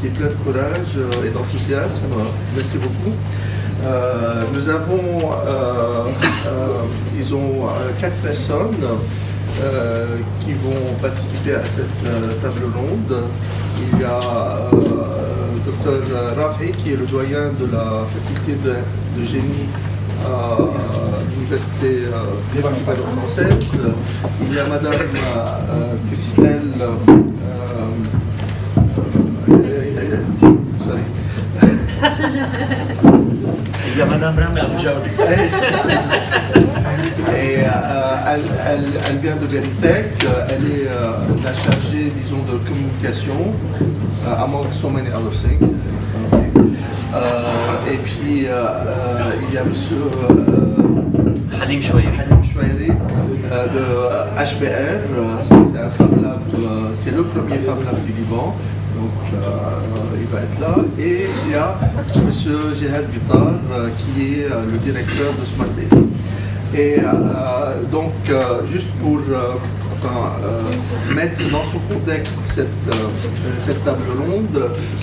qui est plein de courage et d'enthousiasme. Merci beaucoup. Nous avons, disons, 4 personnes qui vont participer à cette table ronde. Il y a Dr Rafi, qui est le doyen de la faculté de génie à l'université française. Il y a Madame Christelle il y a Madame Bram Abdjaoudi. Et elle vient de Veritech, elle est la chargée, disons, de communication, among so many other things. Et puis, il y a Monsieur Halim Chouairi de HBR, c'est le premier Fab Lab du Liban. Donc, il va être là. Et il y a M. Jihad Guittar, qui est le directeur de Smart Data. Et donc, juste pour mettre dans son contexte cette table ronde,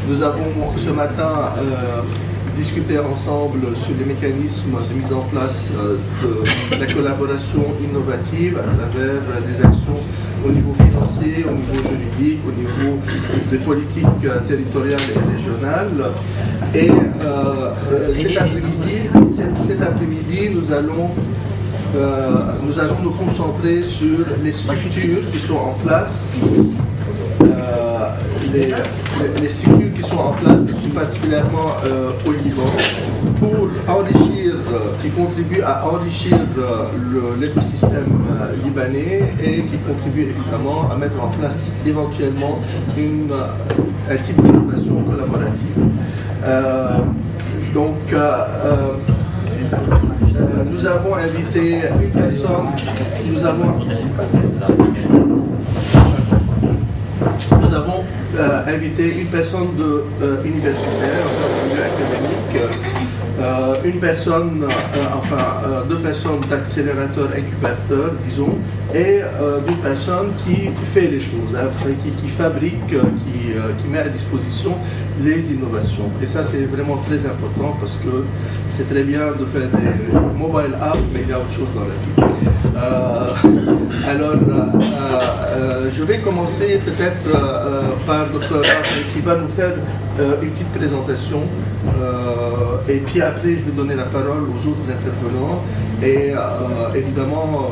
nous avons ce matin discuté ensemble sur les mécanismes de mise en place de la collaboration innovative à travers des actions au niveau financier, au niveau juridique, au niveau des politiques territoriales et régionales. Et cet après-midi, nous allons nous concentrer sur les structures qui sont en place, les structures qui sont en place, plus particulièrement au Liban, pour enrichir, qui contribuent à enrichir l'écosystème libanais et qui contribuent évidemment à mettre en place éventuellement un type d'innovation collaborative. Nous avons invité une personne, nous avons invité une personne universitaire, enfin, milieu académique, une personne, deux personnes d'accélérateur incubateur, disons, et d'une personne qui fait les choses, qui fabrique, qui met à disposition les innovations. Et ça, c'est vraiment très important parce que c'est très bien de faire des mobile apps, mais il y a autre chose dans la vie. Je vais commencer peut-être par Dr. Rafi qui va nous faire une petite présentation et puis après je vais donner la parole aux autres intervenants et évidemment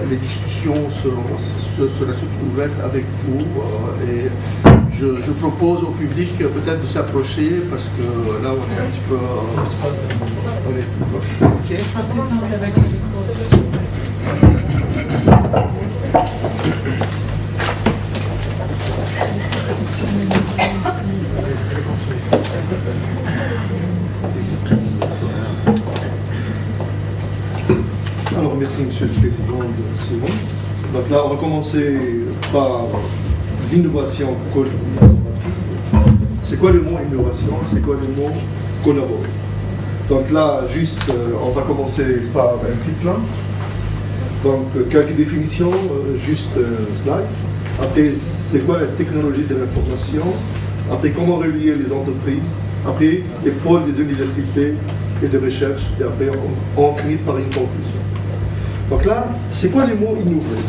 les discussions seraient surtout ouvertes avec vous et je propose au public peut-être de s'approcher parce que là on est un petit peu on est plus proche. Okay. Ce sera plus simple avec le micro. Alors, merci Monsieur le Président de Silence. Donc là, on va commencer par l'innovation collaborative. C'est quoi le mot innovation? C'est quoi le mot collaborer? Donc là, juste, on va commencer par un petit plan. Donc, quelques définitions, juste slide. Après, c'est quoi la technologie de l'information? Après, comment relier les entreprises? Après, les pôles des universités et de recherche. Et après, on finit par une conclusion. Donc là, c'est quoi les mots innover?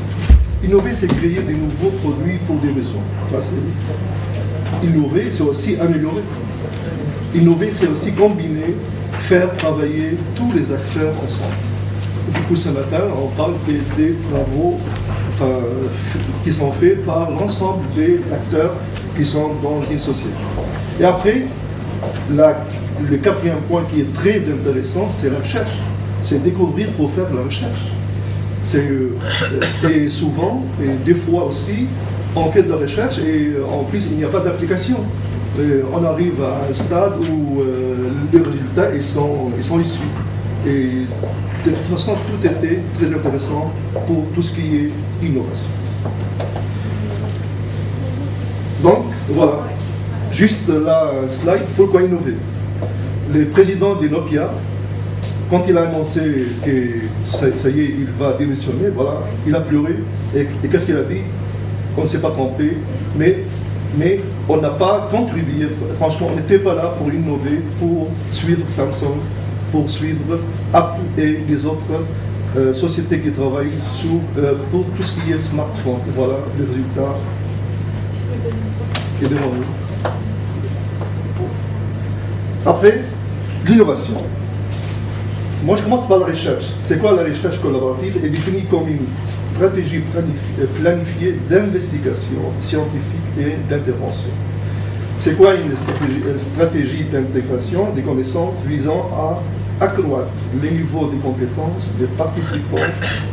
Innover, c'est créer des nouveaux produits pour des besoins. Innover, c'est aussi améliorer. Innover, c'est aussi combiner, faire travailler tous les acteurs ensemble. Du coup, ce matin, on parle des travaux qui sont faits par l'ensemble des acteurs qui sont dans une société. Et après, le quatrième point qui est très intéressant, c'est la recherche. C'est découvrir pour faire la recherche. Et souvent, et des fois aussi, on fait de la recherche et en plus, il n'y a pas d'application. On arrive à un stade où les résultats ils sont issus. Et de toute façon, tout était très intéressant pour tout ce qui est innovation. Donc, voilà. Juste là, un slide. Pourquoi innover? Le président de Nokia, quand il a annoncé que ça y est, il va démissionner, voilà, il a pleuré. Et qu'est-ce qu'il a dit? On ne s'est pas trompé, mais mais on n'a pas contribué. Franchement, on n'était pas là pour innover, pour suivre Samsung, pour suivre Apple et les autres sociétés qui travaillent pour tout ce qui est smartphone. Voilà le résultat qui est devant nous. Après, l'innovation. Moi, je commence par la recherche. C'est quoi la recherche collaborative? Elle est définie comme une stratégie planifiée d'investigation scientifique et d'intervention. C'est quoi une stratégie d'intégration des connaissances visant à accroître les niveaux de compétences des participants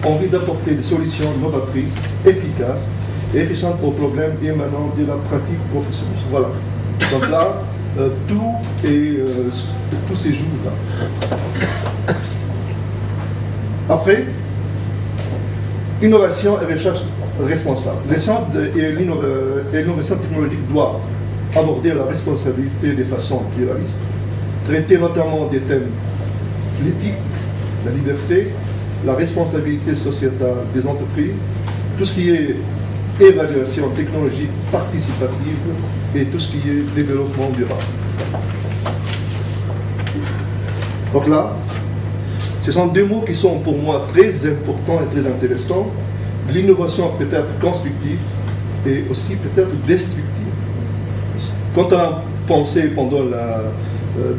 en vue d'apporter des solutions novatrices, efficaces et efficientes aux problèmes émanant de la pratique professionnelle. Voilà. Donc là, tout ces jours-là. Après, innovation et recherche responsable. Les sciences et l'innovation technologique doivent aborder la responsabilité de façon pluraliste, traiter notamment des thèmes l'éthique, la liberté, la responsabilité sociétale des entreprises, tout ce qui est évaluation technologique participative et tout ce qui est développement durable. Donc là, ce sont deux mots qui sont pour moi très importants et très intéressants. L'innovation peut être constructive et aussi peut-être destructive. Quand on a pensé pendant la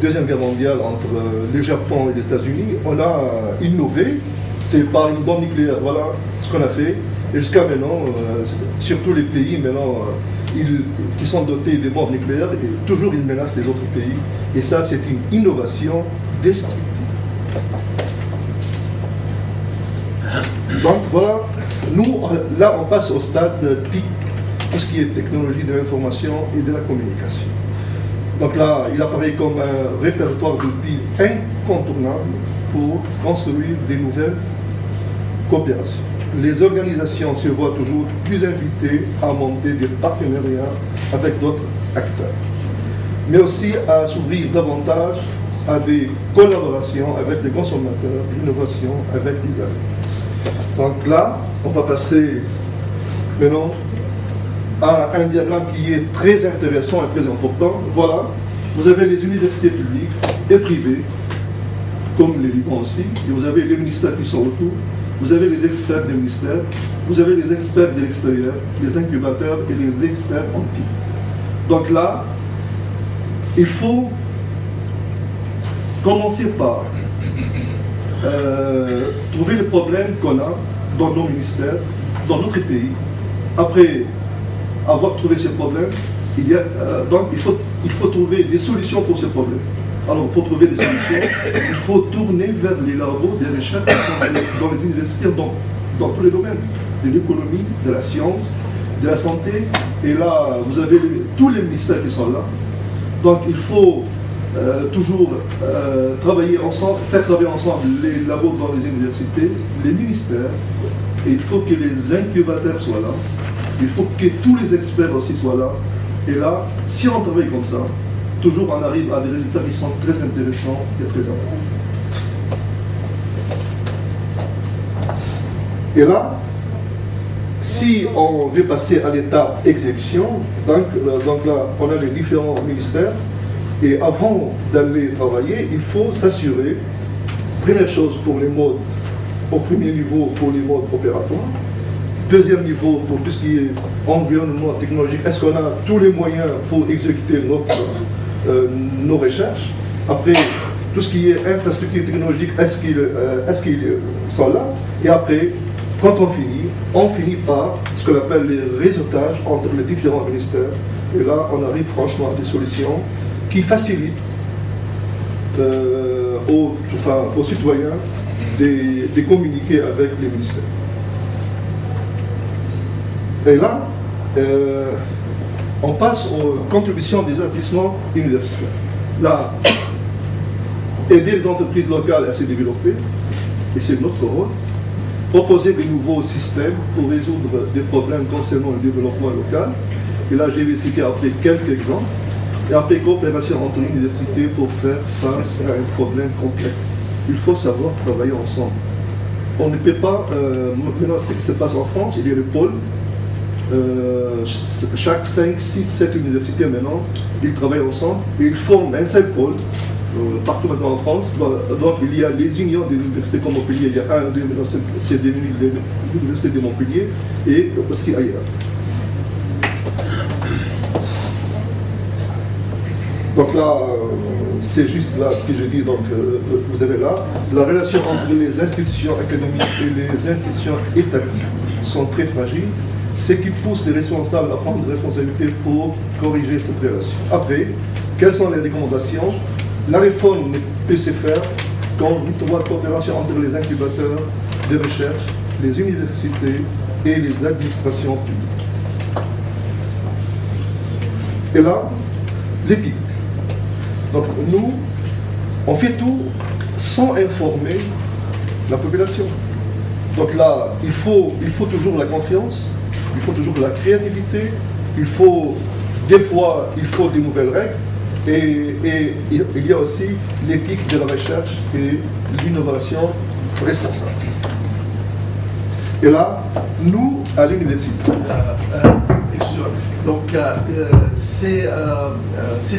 Deuxième Guerre mondiale entre le Japon et les États-Unis, on a innové, c'est par une bombe nucléaire, voilà ce qu'on a fait. Et jusqu'à maintenant, surtout les pays maintenant qui sont dotés de bombes nucléaires, et toujours ils menacent les autres pays. Et ça, c'est une innovation destructive. Donc voilà, nous, là, on passe au stade TIC, tout ce qui est technologie de l'information et de la communication. Donc là, il apparaît comme un répertoire d'outils incontournables pour construire des nouvelles coopérations. Les organisations se voient toujours plus invitées à monter des partenariats avec d'autres acteurs, mais aussi à s'ouvrir davantage à des collaborations avec les consommateurs, l'innovation avec les amis. Donc là, on va passer maintenant à un diagramme qui est très intéressant et très important. Voilà, vous avez les universités publiques et privées, comme les Liban aussi, et vous avez les ministères qui sont autour, vous avez les experts des ministères, vous avez les experts de l'extérieur, les incubateurs et les experts en TIC. Donc là, il faut commencer par trouver les problèmes qu'on a dans nos ministères, dans notre pays. Après avoir trouvé ces problèmes, donc il faut trouver des solutions pour ces problèmes. Alors pour trouver des solutions, il faut tourner vers les labos des recherches dans les universités, dans tous les domaines, de l'économie, de la science, de la santé. Et là, vous avez tous les ministères qui sont là. Donc il faut toujours travailler ensemble, faire travailler ensemble les labos dans les universités, les ministères, et il faut que les incubateurs soient là, il faut que tous les experts aussi soient là, et là, si on travaille comme ça, toujours on arrive à des résultats qui sont très intéressants et très importants. Et là, si on veut passer à l'étape exécution, donc là, on a les différents ministères, et avant d'aller travailler, il faut s'assurer, première chose pour les modes, au premier niveau pour les modes opératoires, deuxième niveau pour tout ce qui est environnement technologique, est-ce qu'on a tous les moyens pour exécuter nos recherches, après tout ce qui est infrastructure technologique, est-ce qu'ils sont là, et après, quand on finit par ce qu'on appelle les réseautages entre les différents ministères, et là on arrive franchement à des solutions qui facilite aux citoyens de communiquer avec les ministères. Et là, on passe aux contributions des établissements universitaires. Là, aider les entreprises locales à se développer, et c'est notre rôle. Proposer de nouveaux systèmes pour résoudre des problèmes concernant le développement local. Et là, je vais citer après quelques exemples. Et après, coopération entre universités pour faire face à un problème complexe. Il faut savoir travailler ensemble. On ne peut pas, maintenant ce qui se passe en France, il y a le pôle chaque 5, 6, 7 universités maintenant, ils travaillent ensemble et ils forment un seul pôle. Partout maintenant en France. Donc il y a les unions des universités comme Montpellier, il y a un ou deux, c'est devenu l'université de Montpellier et aussi ailleurs. Donc là, c'est juste là ce que je dis, donc vous avez là, la relation entre les institutions académiques et les institutions étatiques sont très fragiles, ce qui pousse les responsables à prendre des responsabilités pour corriger cette relation. Après, quelles sont les recommandations? La réforme ne peut se faire qu'en étroite coopération entre les incubateurs de recherche, les universités et les administrations publiques. Et là, l'éthique. Donc nous, on fait tout sans informer la population. Donc là, il faut toujours la confiance, il faut toujours la créativité, des fois, il faut des nouvelles règles. Et il y a aussi l'éthique de la recherche et l'innovation responsable. Et là, nous, à l'université. Donc, ces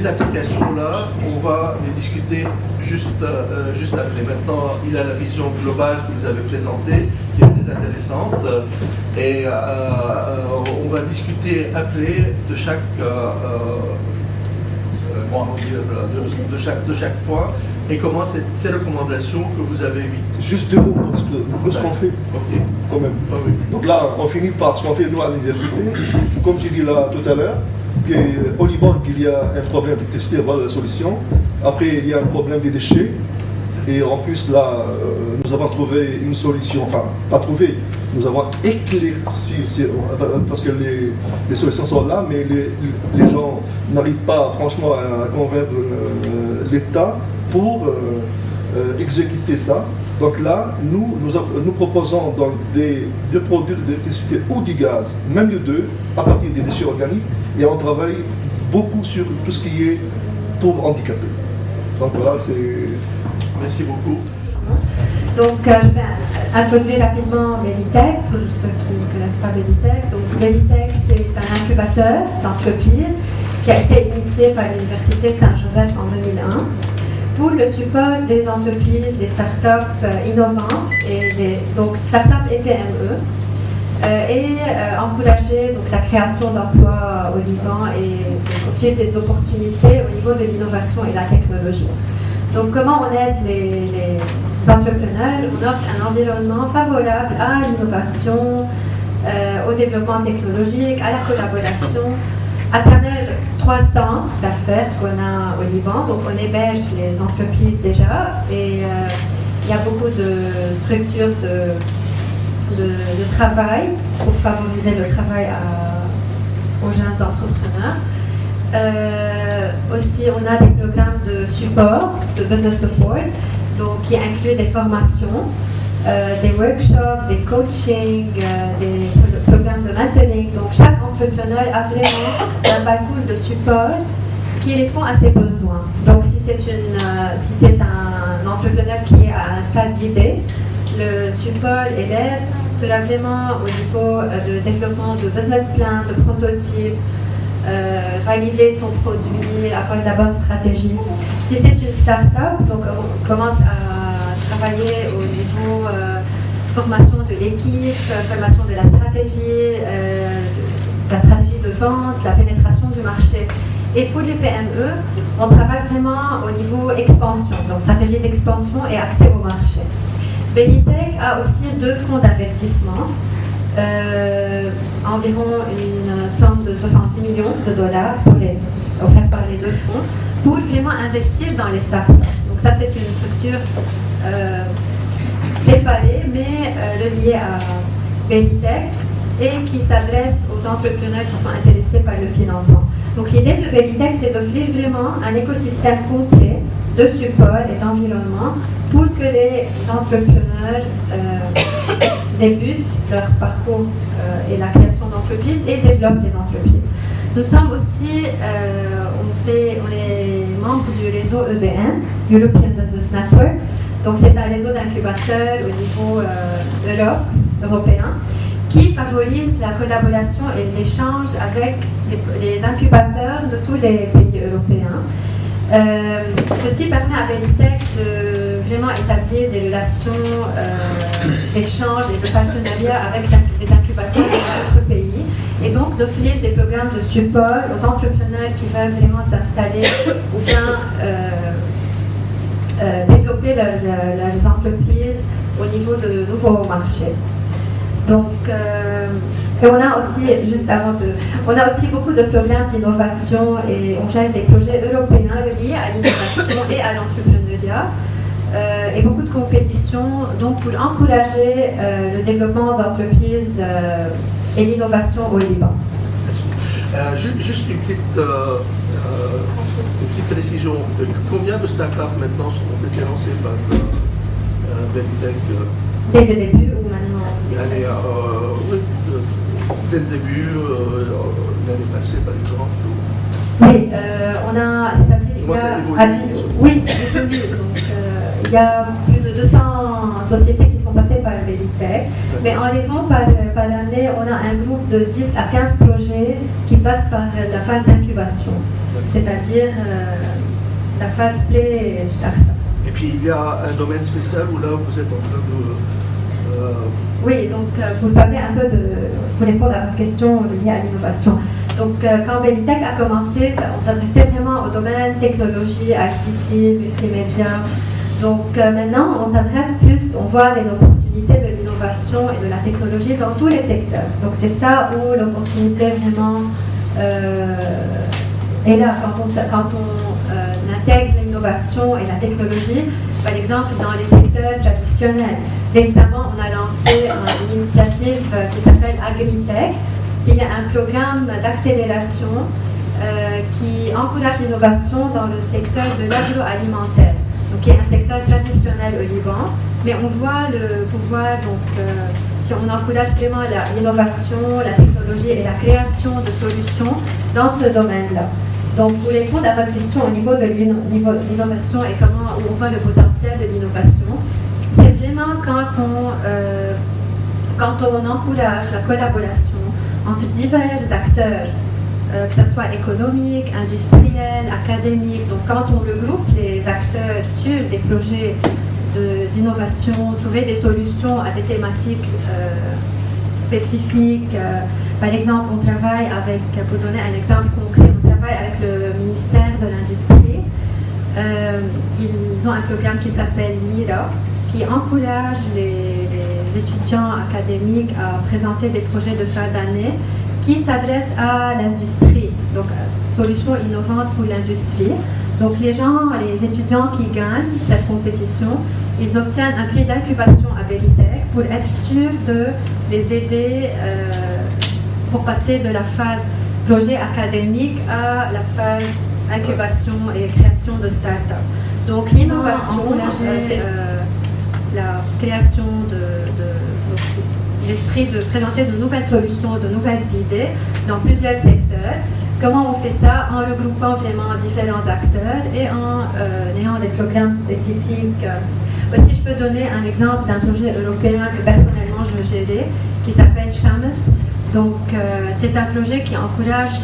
applications-là, on va les discuter juste après. Maintenant, il y a la vision globale que vous avez présentée, qui est très intéressante. Et on va discuter après de chaque... de chaque point et comment ces recommandations que vous avez émises. Juste deux mots de ce qu'on fait, quand même. Ah, oui. Donc là, on finit par ce qu'on fait nous à l'université. Comme j'ai dit là tout à l'heure, qu'au Liban, il y a un problème d'électricité, voilà la solution. Après, il y a un problème des déchets. Et en plus, là, nous avons trouvé une solution, enfin, pas trouvé, nous avons éclairci, parce que les solutions sont là, mais les gens n'arrivent pas franchement à convaincre l'État pour exécuter ça. Donc là, nous proposons donc des produits d'électricité ou du gaz, même les deux, à partir des déchets organiques, et on travaille beaucoup sur tout ce qui est pour handicapés. Donc voilà, c'est... Merci beaucoup. Donc, je vais introduire rapidement Belitech, pour ceux qui ne connaissent pas Belitech. Donc, Belitech, c'est un incubateur d'entreprise qui a été initié par l'Université Saint-Joseph en 2001 pour le support des entreprises, des startups innovantes, donc startups et PME, et encourager donc, la création d'emplois au Liban et donc, offrir des opportunités au niveau de l'innovation et de la technologie. Donc, comment on aide les entrepreneurs? On offre un environnement favorable à l'innovation, au développement technologique, à la collaboration, à travers 3 centres d'affaires qu'on a au Liban. Donc, on héberge les entreprises déjà et il y a beaucoup de structures de travail pour favoriser le travail aux jeunes entrepreneurs. Aussi, on a des programmes de support, de business support, donc qui incluent des formations, des workshops, des coachings, des programmes de mentoring. Donc, chaque entrepreneur a vraiment un parcours de support qui répond à ses besoins. Donc, si c'est un entrepreneur qui est à un stade d'idée, le support et l'aide sera vraiment au niveau de développement de business plan, de prototype, valider son produit, avoir la bonne stratégie. Si c'est une start-up, donc on commence à travailler au niveau formation de l'équipe, formation de la stratégie de vente, la pénétration du marché. Et pour les PME, on travaille vraiment au niveau expansion, donc stratégie d'expansion et accès au marché. Belitech a aussi 2 fonds d'investissement. Environ une somme de 70 millions de dollars offert par les 2 fonds pour vraiment investir dans les startups. Donc ça, c'est une structure séparée mais reliée à Belitech et qui s'adresse aux entrepreneurs qui sont intéressés par le financement. Donc l'idée de Belitech, c'est d'offrir vraiment un écosystème complet de support et d'environnement pour que les entrepreneurs débutent leur parcours et la création d'entreprises et développent les entreprises. Nous sommes aussi, on est membre du réseau EBN, European Business Network. Donc c'est un réseau d'incubateurs au niveau européen qui favorise la collaboration et l'échange avec les incubateurs de tous les pays européens. Ceci permet à Veritech de vraiment établir des relations d'échange et de partenariat avec des incubateurs d'autres pays et donc d'offrir des programmes de support aux entrepreneurs qui veulent vraiment s'installer ou bien développer leurs entreprises au niveau de nouveaux marchés. Donc, et on a aussi, on a aussi beaucoup de programmes d'innovation et on gère des projets européens liés à l'innovation et à l'entrepreneuriat et beaucoup de compétitions donc pour encourager le développement d'entreprises et l'innovation au Liban. Merci. Juste une petite précision. Combien de startups maintenant ont été lancées par Veritech? Dès le début ou maintenant? Oui, dès le début, l'année passée par exemple. Oui, on a, c'est-à-dire oui, c'est évolué. Donc il y a plus de 200 sociétés qui sont passées par Veritech, mais en raison par l'année, on a un groupe de 10 à 15 projets qui passent par la phase d'incubation, c'est-à-dire la phase pré-startup. Et puis il y a un domaine spécial où là vous êtes en train de... Oui, donc pour parler un peu pour répondre à votre question liée à l'innovation. Donc quand Veritech a commencé, on s'adressait vraiment au domaine technologie, ICT, multimédia. Donc maintenant, on s'adresse plus, on voit les opportunités de l'innovation et de la technologie dans tous les secteurs. Donc c'est ça où l'opportunité vraiment est là. Quand on intègre l'innovation et la technologie, par exemple dans les secteurs traditionnels. Récemment, on a lancé une initiative qui s'appelle AgriTech, qui est un programme d'accélération qui encourage l'innovation dans le secteur de l'agroalimentaire, donc qui est un secteur traditionnel au Liban, mais on voit le pouvoir, donc si on encourage vraiment l'innovation, la technologie et la création de solutions dans ce domaine-là. Donc, pour répondre à votre question au niveau de l'innovation et comment on voit le potentiel de l'innovation, c'est vraiment quand on encourage la collaboration entre divers acteurs, que ce soit économique, industriel, académique. Donc, quand on regroupe les acteurs sur des projets d'innovation, trouver des solutions à des thématiques spécifiques. Par exemple, on travaille avec, pour donner un exemple concret, on travaille avec le ministère de l'Industrie. Ils ont un programme qui s'appelle LIRA, qui encourage les étudiants académiques à présenter des projets de fin d'année qui s'adressent à l'industrie, donc solutions innovantes pour l'industrie. Donc les étudiants qui gagnent cette compétition, ils obtiennent un prix d'incubation à Veritech pour être sûrs de les aider pour passer de la phase projet académique à la phase incubation et création de start-up. Donc l'innovation, c'est la création l'esprit de présenter de nouvelles solutions, de nouvelles idées dans plusieurs secteurs. Comment on fait ça? En regroupant vraiment différents acteurs et en ayant des programmes spécifiques. Aussi, je peux donner un exemple d'un projet européen que personnellement je gérais, qui s'appelle Shams. Donc, c'est un projet qui encourage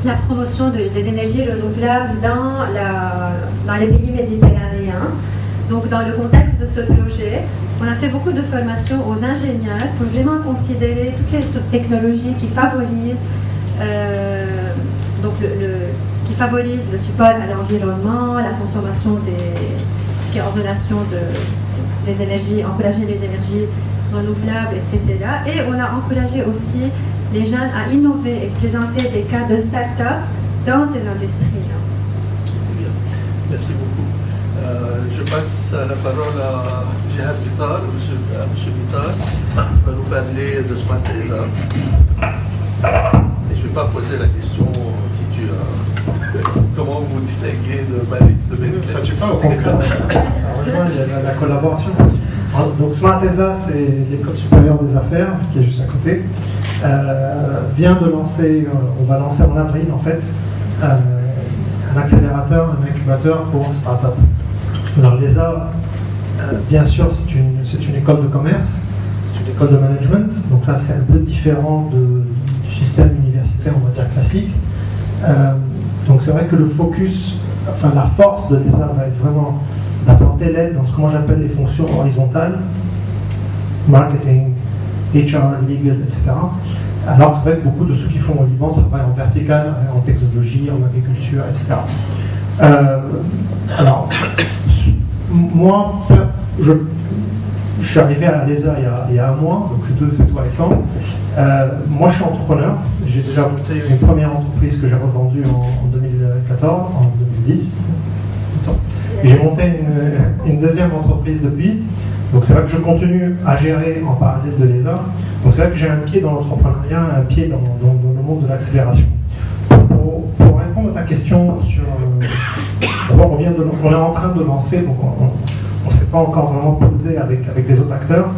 la promotion des énergies renouvelables dans les pays méditerranéens. Donc, dans le contexte de ce projet, on a fait beaucoup de formations aux ingénieurs pour vraiment considérer toutes les technologies qui favorisent qui favorise le support à l'environnement, la consommation qui est en relation des énergies, encourager les énergies renouvelables, etc. Et on a encouragé aussi les jeunes à innover et présenter des cas de start-up dans ces industries-là. Bien, merci beaucoup. Je passe la parole à Jihad Bittar, à M. Bittar, qui va nous parler de Smart ESA. Et je ne vais pas poser la question qui tue. Comment vous distinguez de Veritech? Ça ne tue pas, au contraire. Ça rejoint la collaboration. Donc Smart ESA, c'est l'École supérieure des affaires, qui est juste à côté. Vient de lancer, on va lancer en avril en fait, un accélérateur, un incubateur pour start-up. Alors l'ESA, bien sûr, c'est une école de commerce, c'est une école de management, donc ça c'est un peu différent du système universitaire, on va dire classique. Donc c'est vrai que le focus, enfin la force de l'ESA va être vraiment d'apporter l'aide dans ce que moi j'appelle les fonctions horizontales, marketing, HR, legal, etc. Alors que c'est vrai que beaucoup de ceux qui font au Liban travaillent en vertical, en technologie, en agriculture, etc. Alors, moi, je suis arrivé à l'ESA il y a un mois, donc c'est tout récent. Moi, je suis entrepreneur. J'ai déjà monté une première entreprise que j'ai revendue en 2014, en 2010. Et j'ai monté une deuxième entreprise depuis. Donc c'est vrai que je continue à gérer en parallèle de l'ESA. Donc c'est vrai que j'ai un pied dans l'entrepreneuriat, un pied dans le monde de l'accélération. Pour répondre à ta question sur... D'abord, on est en train de lancer, donc on ne s'est pas encore vraiment posé avec les autres acteurs.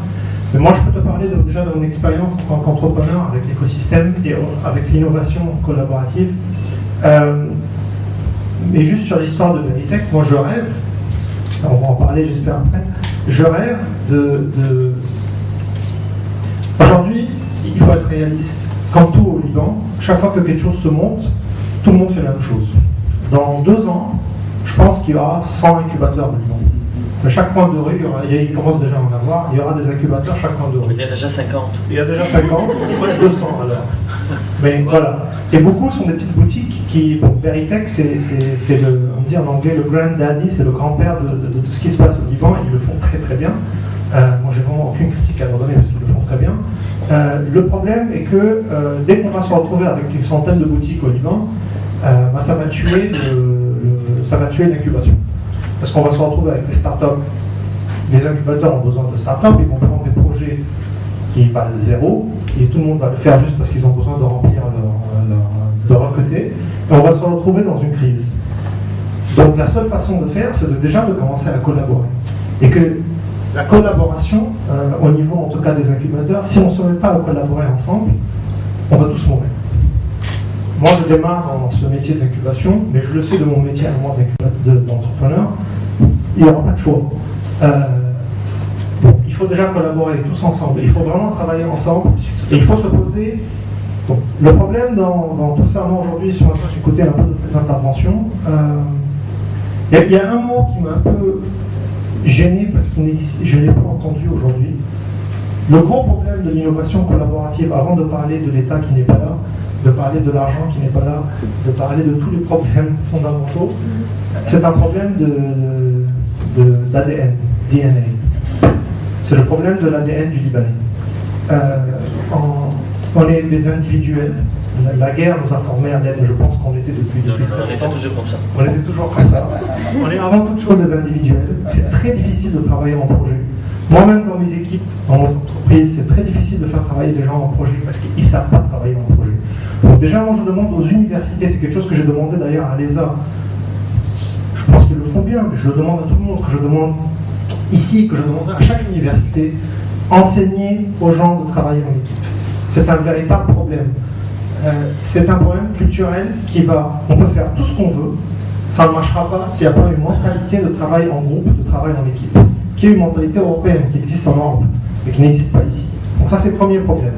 Mais moi, je peux te parler déjà de mon expérience en tant qu'entrepreneur avec l'écosystème et avec l'innovation collaborative. Mais juste sur l'histoire de Veritech, moi je rêve, on va en parler j'espère après, je rêve de... Aujourd'hui, il faut être réaliste. Comme tout au Liban, chaque fois que quelque chose se monte, tout le monde fait la même chose. Dans 2 ans, je pense qu'il y aura 100 incubateurs au Liban. À chaque coin de rue, il commence déjà à en avoir, il y aura des incubateurs chaque coin de rue. Il y a déjà 50. Il y a déjà 50, il faut 200 alors. Mais voilà. Et beaucoup sont des petites boutiques qui, bon, Veritech, c'est on dit en anglais le granddaddy, c'est le grand-père de tout ce qui se passe au Liban, et ils le font très très bien. Moi j'ai vraiment aucune critique à leur donner parce qu'ils le font très bien. Le problème est que dès qu'on va se retrouver avec une centaine de boutiques au Liban, ça va tuer l'incubation. Parce qu'on va se retrouver avec des startups. Les incubateurs ont besoin de startups, ils vont prendre des projets qui valent 0, et tout le monde va le faire juste parce qu'ils ont besoin de remplir de recruter, et on va se retrouver dans une crise. Donc la seule façon de faire, c'est déjà de commencer à collaborer. Et que la collaboration, au niveau en tout cas des incubateurs, si on ne se met pas à collaborer ensemble, on va tous mourir. Moi, je démarre dans ce métier d'incubation, mais je le sais de mon métier à moi d'entrepreneur, il n'y aura pas de choix. Bon, il faut déjà collaborer tous ensemble, il faut vraiment travailler ensemble, et il faut se poser... Bon, le problème dans tout ça, moi aujourd'hui, sur j'ai écouté un peu de tes interventions, il y a un mot qui m'a un peu gêné parce que je ne l'ai pas entendu aujourd'hui. Le gros problème de l'innovation collaborative, avant de parler de l'État qui n'est pas là, de parler de l'argent qui n'est pas là, de parler de tous les problèmes fondamentaux, c'est un problème d'ADN, DNA. C'est le problème de l'ADN du Libanais. On est des individuels. La guerre nous a formés à l'être, je pense qu'on était depuis très longtemps. On était toujours comme ça. On était toujours comme ça. On est avant toute chose des individuels. C'est très difficile de travailler en projet. Moi-même, dans mes équipes, dans nos entreprises, c'est très difficile de faire travailler des gens en projet parce qu'ils ne savent pas travailler en projet. Donc déjà, moi, je demande aux universités, c'est quelque chose que j'ai demandé d'ailleurs à l'ESA. Je pense qu'ils le font bien, mais je le demande à tout le monde, que je demande ici, que je demande à chaque université, enseigner aux gens de travailler en équipe. C'est un véritable problème. C'est un problème culturel on peut faire tout ce qu'on veut, ça ne marchera pas s'il n'y a pas une mentalité de travail en groupe, de travail en équipe, qui est une mentalité européenne, qui existe en Europe, mais qui n'existe pas ici. Donc ça, c'est le premier problème.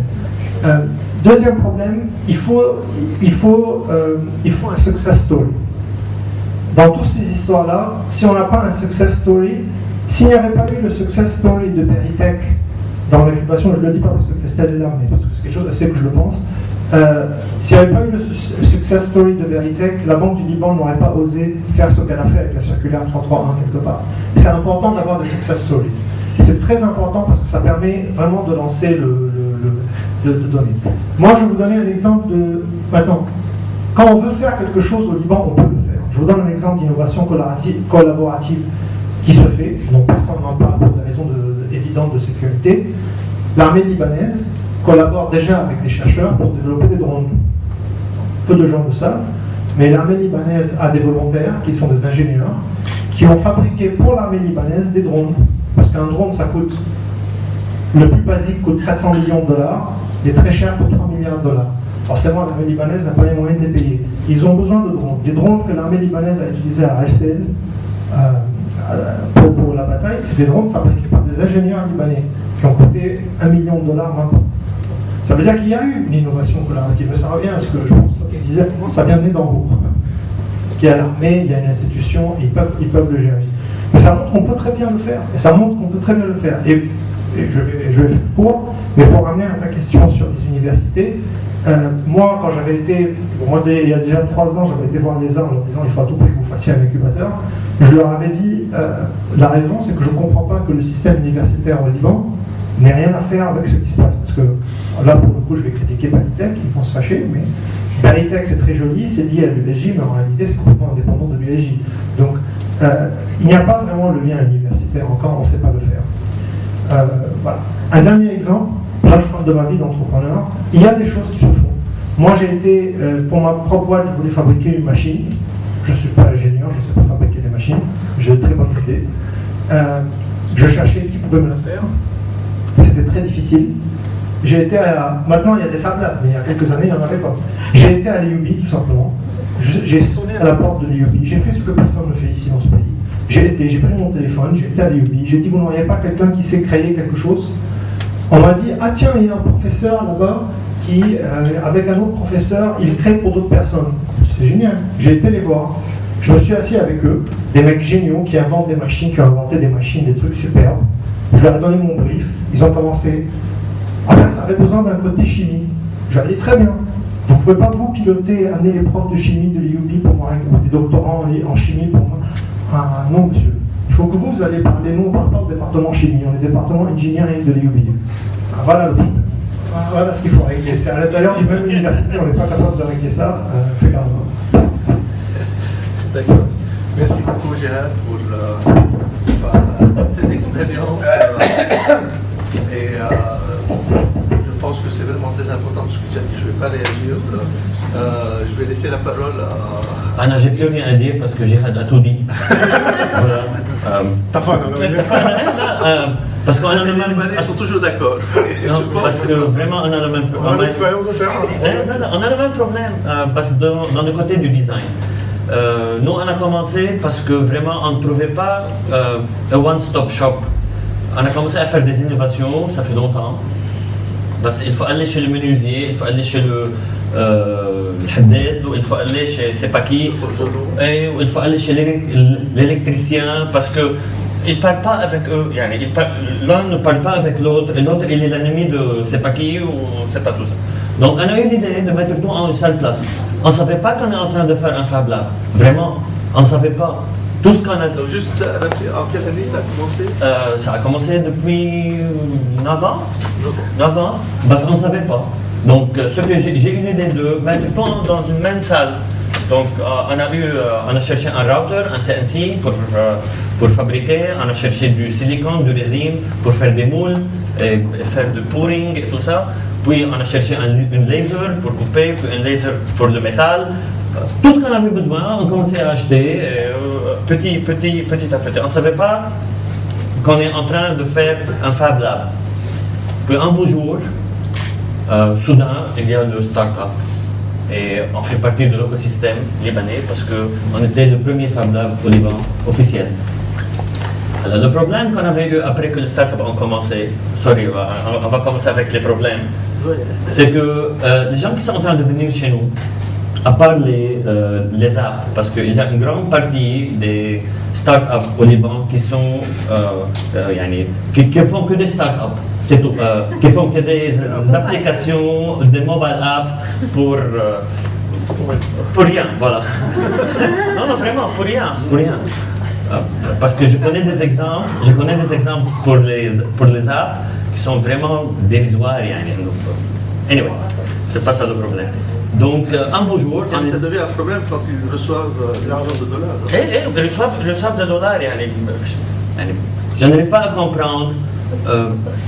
Deuxième problème, il faut un success story. Dans toutes ces histoires-là, si on n'a pas un success story, s'il n'y avait pas eu le success story de Veritech dans l'incubation, je ne le dis pas parce que Christelle est là, mais parce que c'est quelque chose d'assez que je le pense, s'il n'y avait pas eu le success story de Veritech, la Banque du Liban n'aurait pas osé faire ce qu'elle a fait avec la circulaire 331 quelque part. C'est important d'avoir des success stories. C'est très important parce que ça permet vraiment de lancer de donner. Moi, je vais vous donner un exemple de... Maintenant, quand on veut faire quelque chose au Liban, on peut le faire. Je vous donne un exemple d'innovation collaborative qui se fait, donc personne n'en parle pour des raisons évidentes de sécurité. L'armée libanaise collabore déjà avec des chercheurs pour développer des drones. Peu de gens le savent, mais l'armée libanaise a des volontaires qui sont des ingénieurs qui ont fabriqué pour l'armée libanaise des drones. Parce qu'un drone, ça coûte, le plus basique coûte 400 millions de dollars, les très chers coûtent 3 milliards de dollars. Forcément, l'armée libanaise n'a pas les moyens de les payer. Ils ont besoin de drones. Les drones que l'armée libanaise a utilisés à HCL pour la bataille, c'est des drones fabriqués par des ingénieurs libanais. qui ont coûté $1 million maintenant. Ça veut dire qu'il y a eu une innovation collaborative, mais ça revient à ce que je pense que disait, ça vient d'en haut. Parce qu'il y a l'armée, il y a une institution, ils peuvent le gérer. Mais ça montre qu'on peut très bien le faire. Et ça montre qu'on peut très bien le faire. Et je vais faire court, mais pour ramener à ta question sur les universités, moi, quand j'avais été, il y a déjà 3 ans, j'avais été voir les uns en leur disant il faut à tout prix que vous fassiez un incubateur. Je leur avais dit la raison, c'est que je ne comprends pas que le système universitaire au Liban n'ait rien à faire avec ce qui se passe. Parce que là, pour le coup, je vais critiquer Balitech, ils vont se fâcher, mais Balitech, c'est très joli, c'est lié à l'USJ, mais en réalité, c'est complètement indépendant de l'USJ. Donc, il n'y a pas vraiment le lien universitaire encore, on ne sait pas le faire. Voilà. Un dernier exemple, là je parle de ma vie d'entrepreneur, il y a des choses qui se font. Moi j'ai été, pour ma propre boîte, je voulais fabriquer une machine. Je ne suis pas ingénieur, je ne sais pas fabriquer des machines, j'ai de très bonnes idées. Je cherchais qui pouvait me le faire. C'était très difficile. J'ai été à... Maintenant il y a des Fab Labs, mais il y a quelques années il n'y en avait pas. J'ai été à l'EUB tout simplement. J'ai sonné à la porte de l'EUB, j'ai fait ce que personne ne fait ici dans ce pays. J'ai pris mon téléphone, j'ai été à l'EUB, j'ai dit vous n'auriez pas quelqu'un qui sait créer quelque chose? On m'a dit ah tiens il y a un professeur là-bas qui avec un autre professeur il crée pour d'autres personnes. C'est génial. J'ai été les voir. Je me suis assis avec eux, des mecs géniaux qui inventent des machines, qui ont inventé des machines, des trucs superbes. Je leur ai donné mon brief, ils ont commencé. Après ça avait besoin d'un côté chimie. J'avais dit très bien. Vous ne pouvez pas vous piloter, amener les profs de chimie de l'EUB pour moi, ou des doctorants en chimie pour moi. Ah non monsieur, il faut que vous allez parler, nous on ne parle pas de département chimie, on est département engineering de l'EUB. Ah, voilà le problème. Voilà ce qu'il faut régler. C'est à l'intérieur du même université, on n'est pas capable de régler ça, c'est grave. D'accord. Merci beaucoup Gérard pour toutes ces expériences. Et je pense que c'est vraiment très important ce que tu as dit. Je ne vais pas réagir. Je vais laisser la parole à... Anna, j'ai plus rien à dire parce que Gérard a tout dit. Voilà. T'as faim, Parce qu'on a Les le même... Libanais sont toujours d'accord. Non, parce que vraiment, on a le même problème. On a l'expérience de terrain. On a le même problème, parce que dans le côté du design. Nous, on a commencé parce que vraiment, on ne trouvait pas un one-stop shop. On a commencé à faire des innovations, ça fait longtemps. Parce qu'il faut aller chez le menuisier, il faut aller chez le haddad, il faut aller chez c'est pas qui, et il faut aller chez l'électricien parce que ils ne parlent pas avec eux. L'un ne parle pas avec l'autre et l'autre il est l'ennemi de c'est pas qui ou c'est pas tout ça. Donc on a eu l'idée de mettre tout en une seule place. On ne savait pas qu'on est en train de faire un Fab Lab. Vraiment, on ne savait pas. Tout ce qu'on a... Donc juste en quelle année ça a commencé? Ça a commencé depuis 9 ans. 9 ans, parce qu'on ne savait pas. Donc, ce que j'ai une idée de mettre tout dans une même salle. Donc, on a cherché un router, un CNC pour fabriquer. On a cherché du silicone, du résine pour faire des moules, et faire du pouring et tout ça. Puis, on a cherché un laser pour couper, puis un laser pour le métal. Tout ce qu'on avait besoin, on commençait à acheter petit à petit. On ne savait pas qu'on est en train de faire un Fab Lab. Puis un beau jour, soudain, il y a le start-up. Et on fait partie de l'écosystème libanais parce qu'on était le premier Fab Lab au Liban officiel. Alors, le problème qu'on avait eu après que le start-up a commencé, on va commencer avec les problèmes, c'est que les gens qui sont en train de venir chez nous, à part les apps, parce qu'il y a une grande partie des startups au Liban qui sont qui font que des startups, c'est tout, qui font que des applications, des mobile apps pour rien, voilà. Non, vraiment, pour rien. Parce que je connais des exemples pour les apps qui sont vraiment dérisoires. Anyway, c'est pas ça le problème. Donc, un beau jour... Ça devient un problème quand ils reçoivent de l'argent de dollars. Ils reçoivent des dollars. Je n'arrive pas à comprendre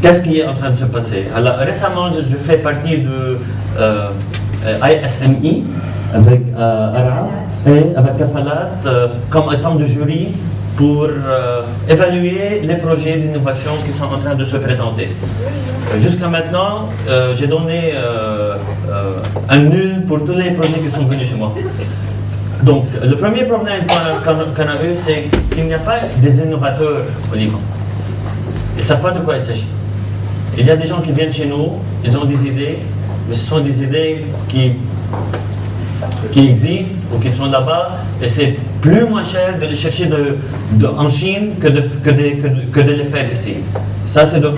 qu'est-ce qui est en train de se passer. Alors, récemment, je fais partie de ISMI avec Ara et avec Kafalat comme étant de jury pour évaluer les projets d'innovation qui sont en train de se présenter. Jusqu'à maintenant, j'ai donné un nul pour tous les projets qui sont venus chez moi. Donc, le premier problème qu'on a eu, c'est qu'il n'y a pas des innovateurs au Liban. Ils ne savent pas de quoi il s'agit. Il y a des gens qui viennent chez nous, ils ont des idées, mais ce sont des idées qui existent ou qui sont là-bas, et c'est plus moins cher de les chercher en Chine que de les faire ici. Ça, c'est de un.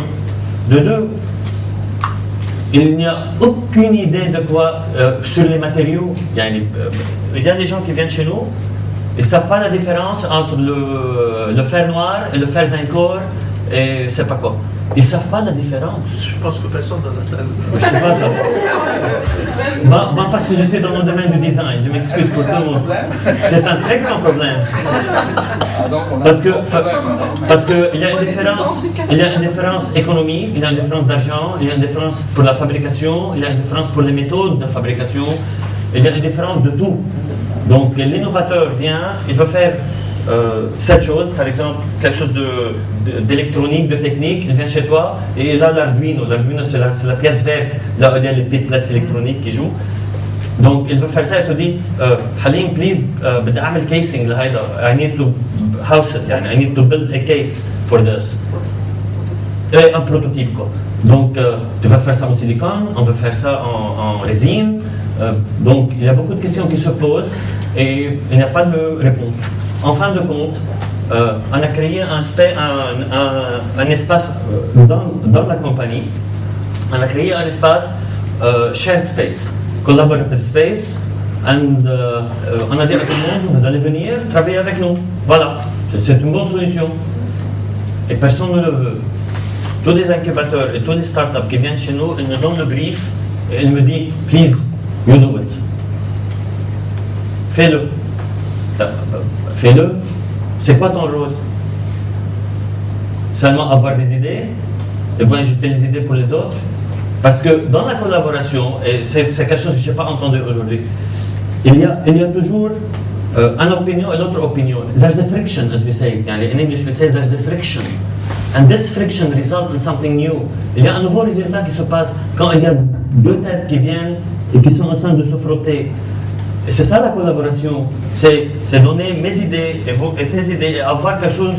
De deux, il n'y a aucune idée de quoi sur les matériaux. Il y a des gens qui viennent chez nous, ils ne savent pas la différence entre le fer noir et le fer zincor et c'est pas quoi. Ils ne savent pas la différence. Je pense que personne dans la salle. Je sais pas ça. Bon, parce que je suis dans le domaine du design, je m'excuse pour tout le monde. C'est un très grand problème. Parce que il y a une différence économique, il y a une différence d'argent, il y a une différence pour la fabrication, il y a une différence pour les méthodes de fabrication, il y a une différence de tout. Donc l'innovateur vient, il veut faire cette chose, par exemple, quelque chose d'électronique, de technique, il vient chez toi et là l'Arduino c'est la pièce verte, là il y a les petites pièces électroniques qui jouent. Donc il veut faire ça, il te dit Halim, please, بدي أعمل casing لهيدا, I need to house it, I need to build a case for this. Un prototype quoi. Donc tu vas faire ça en silicone, on veut faire ça en résine. Donc il y a beaucoup de questions qui se posent et il n'y a pas de réponse. En fin de compte, on a créé un espace dans la compagnie, on a créé un espace shared space, collaborative space, and on a dit à tout le monde, vous allez venir travailler avec nous. Voilà, c'est une bonne solution. Et personne ne le veut. Tous les incubateurs et tous les startups qui viennent chez nous, ils me donnent le brief et ils me disent, please, you do it. Fais-le. Fais-le. C'est quoi ton rôle? Seulement avoir des idées et bien jeter les idées pour les autres? Parce que dans la collaboration, et c'est quelque chose que je n'ai pas entendu aujourd'hui, il y a toujours une opinion et l'autre opinion. There's a friction, as we say. In English we say there's a friction. And this friction results in something new. Il y a un nouveau résultat qui se passe quand il y a deux têtes qui viennent et qui sont en train de se frotter. Et c'est ça la collaboration, c'est donner mes idées et tes idées et avoir quelque chose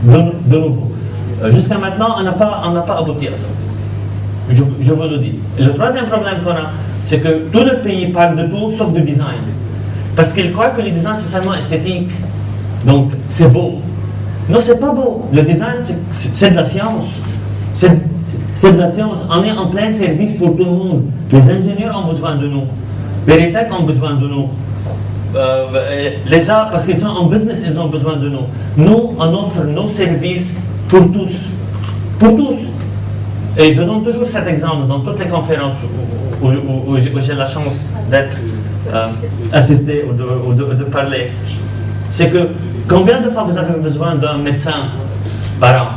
de nouveau. Jusqu'à maintenant, on n'a pas abouti à ça. Je vous le dis. Et le troisième problème qu'on a, c'est que tout le pays parle de tout sauf du design. Parce qu'ils croient que le design c'est seulement esthétique. Donc c'est beau. Non, c'est pas beau. Le design c'est de la science. C'est de la science. On est en plein service pour tout le monde. Les ingénieurs ont besoin de nous. Les techs ont besoin de nous. Les arts, parce qu'ils sont en business, ils ont besoin de nous. Nous, on offre nos services pour tous. Pour tous. Et je donne toujours cet exemple dans toutes les conférences où j'ai la chance d'être assisté ou de parler. C'est que combien de fois vous avez besoin d'un médecin par an?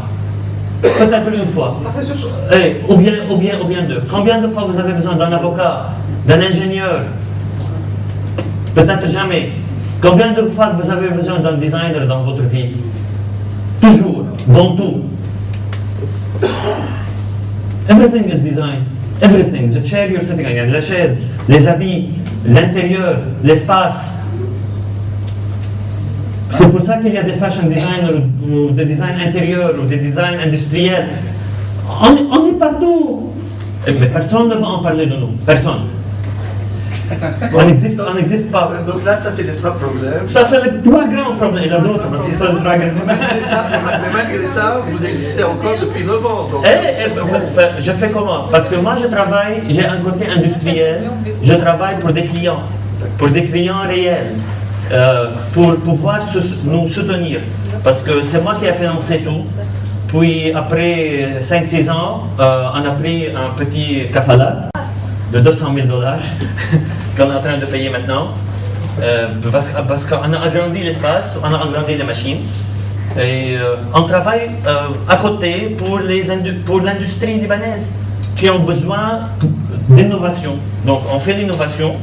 Peut-être une fois. Ou bien deux. Combien de fois vous avez besoin d'un avocat, d'un ingénieur? Peut-être jamais. Combien de fois vous avez besoin d'un designer dans votre vie? Toujours, dans tout. Everything is design. Everything. The chair you're sitting on, la chaise, les habits, l'intérieur, l'espace. C'est pour ça qu'il y a des fashion designers ou des designs intérieurs ou des designs industriels. On est partout. Mais personne ne va en parler de nous. Personne. On n'existe pas. Donc là, ça c'est les trois problèmes. Ça c'est les trois grands problèmes. Il y en a d'autres, mais c'est ça les trois grands problèmes. Mais malgré ça, vous existez encore depuis 9 ans. Donc... je fais comment? Parce que moi je travaille, j'ai un côté industriel, je travaille pour des clients réels, pour pouvoir nous soutenir. Parce que c'est moi qui ai financé tout. Puis après 5-6 ans, on a pris un petit kafalat de $200 000 qu'on est en train de payer maintenant, parce qu'on a agrandi l'espace, on a agrandi les machines, et on travaille à côté pour l'industrie libanaise qui ont besoin d'innovation. Donc on fait l'innovation,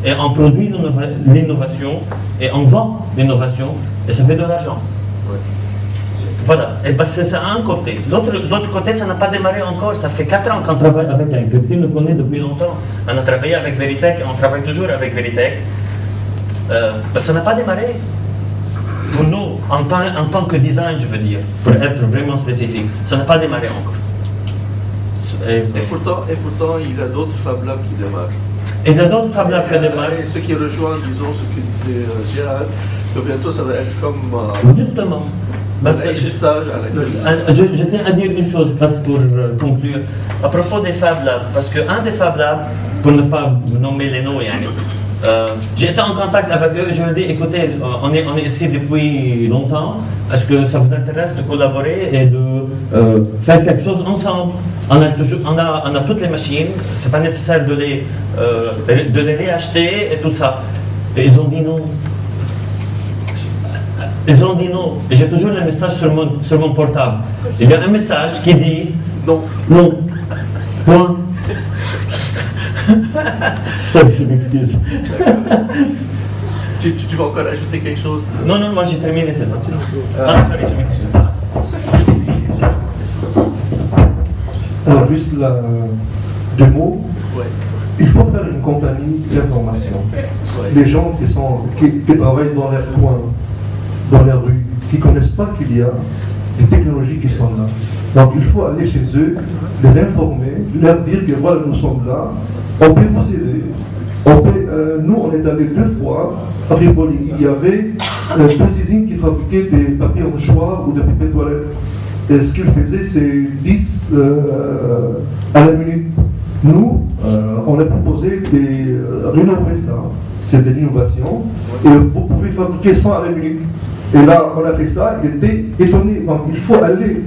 et on produit l'innovation, et on vend l'innovation, et ça fait de l'argent. Voilà, et ben c'est un côté. L'autre côté, ça n'a pas démarré encore. Ça fait 4 ans qu'on travaille avec elle. Christine le connaît depuis longtemps. On a travaillé avec Veritech et on travaille toujours avec Veritech. Ben ça n'a pas démarré. Pour nous, en tant que design, je veux dire, pour être vraiment spécifique, ça n'a pas démarré encore. Et pourtant, il y a d'autres Fab Labs qui démarrent. il y a d'autres Fab Labs qui démarrent. Et ce qui rejoint, disons, ce que disait Gérald, que bientôt ça va être comme Justement. un agissage à la Je tiens à dire une chose parce pour conclure. À propos des Fab Labs, parce qu'un des Fab Labs, pour ne pas nommer les noms, j'ai été en contact avec eux et je leur ai dit écoutez, on est ici depuis longtemps, est-ce que ça vous intéresse de collaborer et de faire quelque chose ensemble? On a toutes les machines, c'est pas nécessaire de les réacheter et tout ça. Et ils ont dit non. Ils ont dit non. Et j'ai toujours le message sur mon portable. Il y a un message qui dit non. Non. Point. Sorry, je m'excuse. Tu vas encore ajouter quelque chose? Non, moi j'ai terminé, c'est ça. Sorry, je m'excuse. Alors, juste deux mots. Ouais. Il faut faire une compagnie d'information. Les gens qui travaillent dans leur coin, dans les rues, qui ne connaissent pas qu'il y a des technologies qui sont là. Donc il faut aller chez eux, les informer, leur dire que voilà, nous sommes là, on peut vous aider. Nous, on est allé 2 fois à Tripoli. Il y avait 2 usines qui fabriquaient des papiers mouchoirs ou des papiers toilettes. Et ce qu'ils faisaient, c'est 10 à la minute. Nous, on a proposé de rénover ça. C'est de l'innovation. Et vous pouvez fabriquer 100 à la minute. Et là, on a fait ça, il était étonné. Donc, il faut aller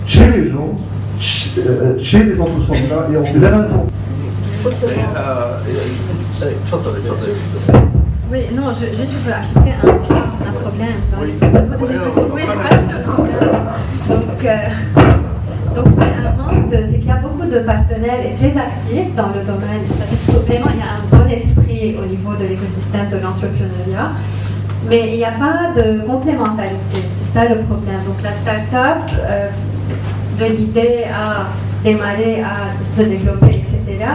chez les gens, chez les entrepreneurs et on les informe. Oui, non, juste je veux ajouter un problème dans les niveau de l'éducation. Oui, je passe de problème. Donc c'est un manque c'est qu'il y a beaucoup de partenaires et très actifs dans le domaine. C'est-à-dire que vraiment, il y a un bon esprit au niveau de l'écosystème de l'entrepreneuriat. Mais il n'y a pas de complémentarité, c'est ça le problème. Donc la start-up, de l'idée à démarrer, à se développer, etc.,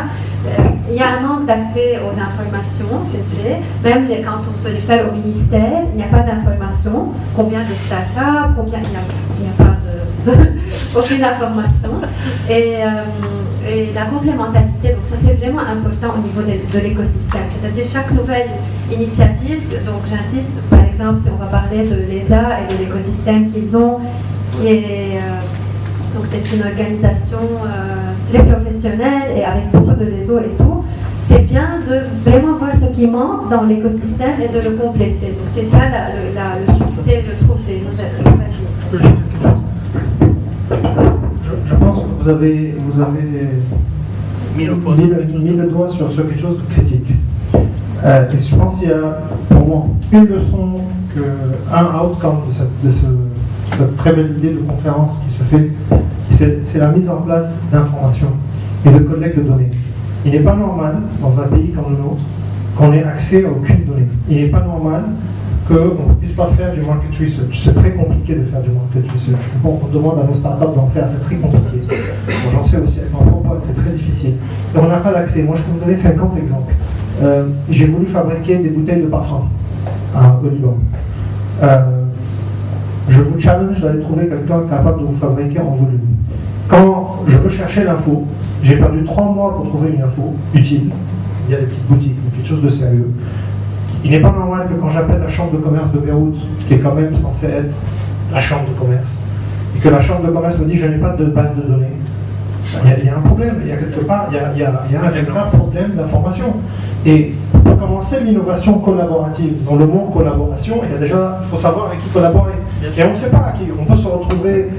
il y a un manque d'accès aux informations, c'est vrai. Même quand on se réfère au ministère, il n'y a pas d'informations. Combien de start-up, il n'y a pas aucune information. Et la complémentarité, donc ça c'est vraiment important au niveau de l'écosystème. C'est-à-dire chaque nouvelle initiative, donc j'insiste, par exemple, si on va parler de l'ESA et de l'écosystème qu'ils ont, qui est... donc c'est une organisation très professionnelle et avec beaucoup de réseaux et tout. C'est bien de vraiment voir ce qui manque dans l'écosystème et de le compléter. Donc c'est ça le succès, je trouve, des nouvelles initiatives. Je pense que vous avez mis le doigt sur quelque chose de critique. Et je pense qu'il y a pour moi une leçon, un outcome de cette très belle idée de conférence qui se fait, c'est la mise en place d'informations et de collecte de données. Il n'est pas normal, dans un pays comme le nôtre, qu'on ait accès à aucune donnée. Il n'est pas normal qu'on ne puisse pas faire du market research. C'est très compliqué de faire du market research. On demande à nos startups d'en faire, c'est très compliqué. Bon, j'en sais aussi avec mon propre, c'est très difficile. Et on n'a pas d'accès. Moi, je peux vous donner 50 exemples. J'ai voulu fabriquer des bouteilles de parfum au Liban. Je vous challenge d'aller trouver quelqu'un capable de vous fabriquer en volume. Quand je veux chercher l'info, j'ai perdu 3 mois pour trouver une info utile. Il y a des petites boutiques, quelque chose de sérieux. Il n'est pas normal que quand j'appelle la chambre de commerce de Beyrouth, qui est quand même censée être la chambre de commerce, et que la chambre de commerce me dit je n'ai pas de base de données, il y a un problème, il y a quelque part, il y a un véritable problème d'information. Et pour commencer l'innovation collaborative, dans le mot collaboration, il faut savoir avec qui collaborer. Et on ne sait pas à qui. On peut se retrouver,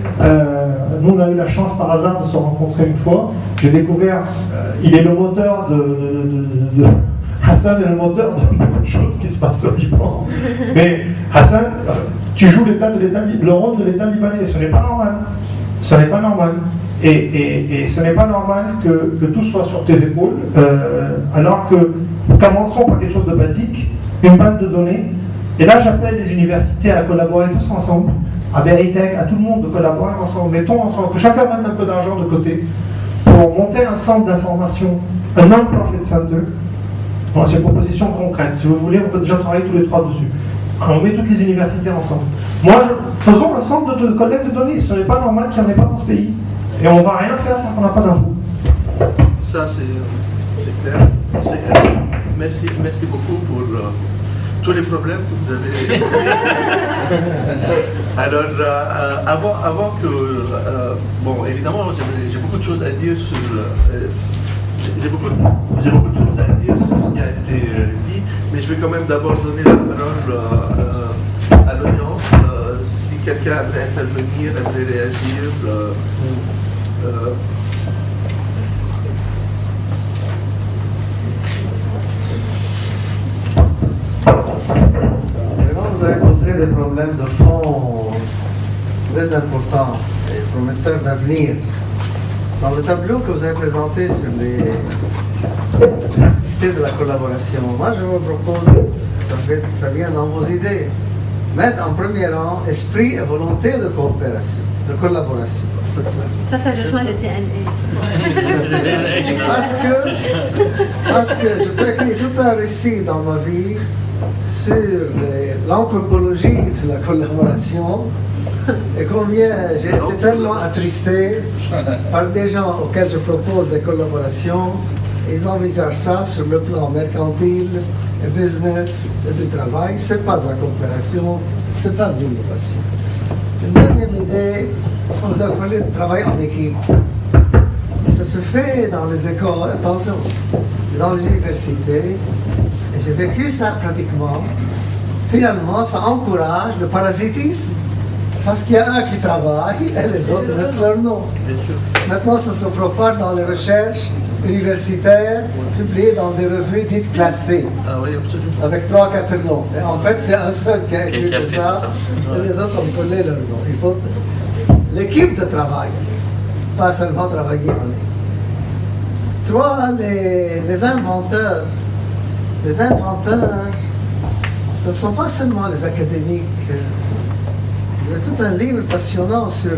nous on a eu la chance par hasard de se rencontrer une fois, j'ai découvert, il est le moteur de Hassan est le moteur de beaucoup de choses qui se passent au Liban. Mais Hassan, tu joues le rôle de l'État libanais, ce n'est pas normal. Ce n'est pas normal. Et ce n'est pas normal que tout soit sur tes épaules, alors que commençons par quelque chose de basique, une base de données. Et là, j'appelle les universités à collaborer tous ensemble, à Veritech, à tout le monde de collaborer ensemble. Mettons ensemble, que chacun mette un peu d'argent de côté pour monter un centre d'information, un non-profit center. Bon, c'est une proposition concrète. Si vous voulez, on peut déjà travailler tous les 3 dessus. On met toutes les universités ensemble. Faisons un centre de collecte de données. Ce n'est pas normal qu'il n'y en ait pas dans ce pays. Et on ne va rien faire tant qu'on n'a pas d'infos. Ça, c'est clair. Merci beaucoup pour tous les problèmes que vous avez. Alors, avant que... bon, évidemment, j'ai beaucoup de choses à dire sur... j'ai beaucoup de choses à dire sur ce qui a été dit, mais je vais quand même d'abord donner la parole à l'audience. Si quelqu'un aimerait intervenir, aimerait réagir... Vraiment, vous avez posé des problèmes de fond très importants et prometteurs d'avenir. Dans le tableau que vous avez présenté sur les nécessités de la collaboration, moi je vous propose, ça vient dans vos idées, mettre en premier rang esprit et volonté de coopération, de collaboration. Ça rejoint le DNA. Parce que je peux écrire tout un récit dans ma vie sur l'anthropologie de la collaboration et combien j'ai été tellement attristé par des gens auxquels je propose des collaborations. Ils envisagent ça sur le plan mercantile, et business et du travail. C'est pas de la coopération, c'est pas de l'innovation. Une deuxième idée, vous avez parlé de travail en équipe. Et ça se fait dans les écoles, attention, dans les universités. Et j'ai vécu ça pratiquement. Finalement, ça encourage le parasitisme. Parce qu'il y a un qui travaille et les autres mettent leur nom. Maintenant, ça se propage dans les recherches universitaires publiées dans des revues dites classées. Ah oui, absolument. Avec 3-4 noms. Et en fait, c'est un seul qui a écrit ça. Et les autres, on connaît leur nom. Il faut l'équipe de travail, pas seulement travailler en équipe. 3, les inventeurs. Les inventeurs, ce ne sont pas seulement les académiques. Vous avez tout un livre passionnant sur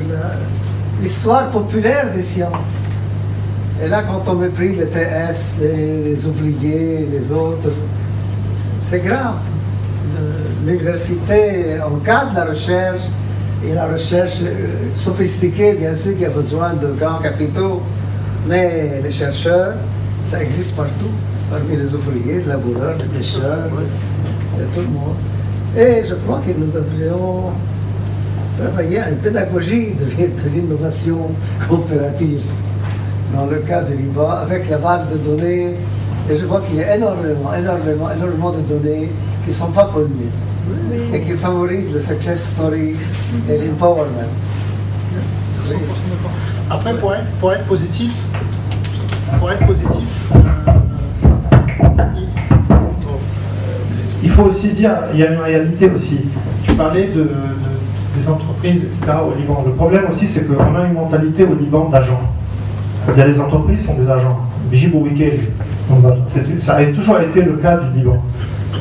l'histoire populaire des sciences. Et là, quand on méprise les TS, les ouvriers, les autres, c'est grave. L'université encadre la recherche, et la recherche sophistiquée, bien sûr, qui a besoin de grands capitaux, mais les chercheurs, ça existe partout, parmi les ouvriers, les laboureurs, les pêcheurs, tout le monde. Et je crois que nous devrions travailler à une pédagogie de l'innovation coopérative dans le cas de l'IBA, avec la base de données. Et je vois qu'il y a énormément de données qui ne sont pas connues et qui favorisent le success story et l'empowerment. Oui. Après, pour être positif, il faut aussi dire, il y a une réalité aussi. Tu parlais des entreprises, etc. au Liban. Le problème aussi, c'est qu'on a une mentalité au Liban d'agents. C'est-à-dire les entreprises sont des agents. Ça a toujours été le cas du Liban.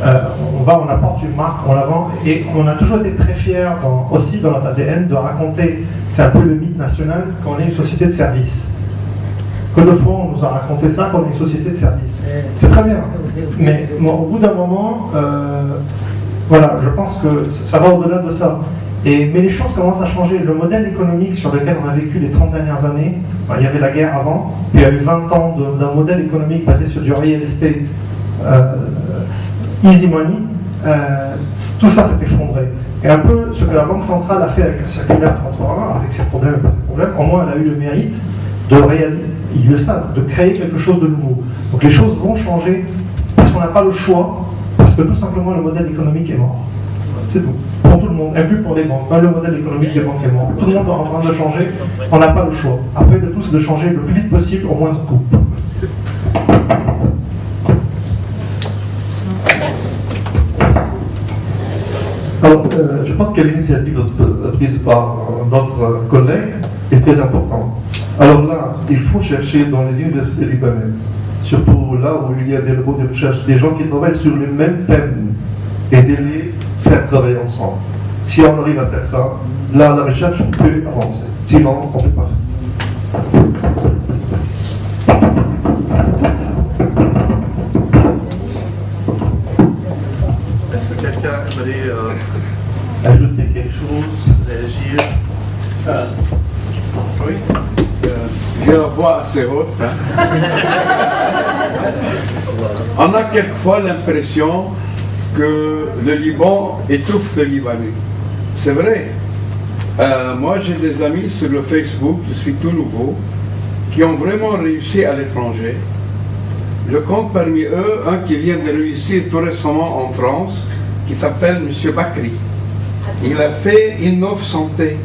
On apporte une marque, on la vend, et on a toujours été très fiers, aussi dans notre ADN, de raconter, c'est un peu le mythe national, qu'on est une société de service. Que de fois on nous a raconté ça comme une société de service. C'est très bien. Mais bon, au bout d'un moment, voilà, je pense que ça va au-delà de ça. Mais les choses commencent à changer. Le modèle économique sur lequel on a vécu les 30 dernières années, il y avait la guerre avant, puis il y a eu 20 ans d'un modèle économique basé sur du real estate, easy money, tout ça s'est effondré. Et un peu ce que la Banque centrale a fait avec la circulaire 331, avec ses problèmes et pas ses problèmes, au moins elle a eu le mérite de réaliser, ils le savent, de créer quelque chose de nouveau. Donc les choses vont changer parce qu'on n'a pas le choix, parce que tout simplement le modèle économique est mort. C'est tout. Pour tout le monde, et plus pour les banques. Pas le modèle économique des banques est mort. Tout le monde est en train de changer, on n'a pas le choix. Après, le tout, c'est de changer le plus vite possible au moindre coût. Alors, je pense que l'initiative prise par notre collègue est très importante. Alors là, il faut chercher dans les universités libanaises, surtout là où il y a des labos de recherche, des gens qui travaillent sur les mêmes thèmes et de les faire travailler ensemble. Si on arrive à faire ça, là, la recherche peut avancer. Sinon, on ne peut pas. Est-ce que quelqu'un aimerait ajouter quelque chose, réagir? Oui. j'ai la voix assez haute. Hein. On a quelquefois l'impression que le Liban étouffe le Libanais. C'est vrai. Moi, j'ai des amis sur le Facebook, je suis tout nouveau, qui ont vraiment réussi à l'étranger. Je compte parmi eux un qui vient de réussir tout récemment en France, qui s'appelle M. Bakri. Il a fait Innov Santé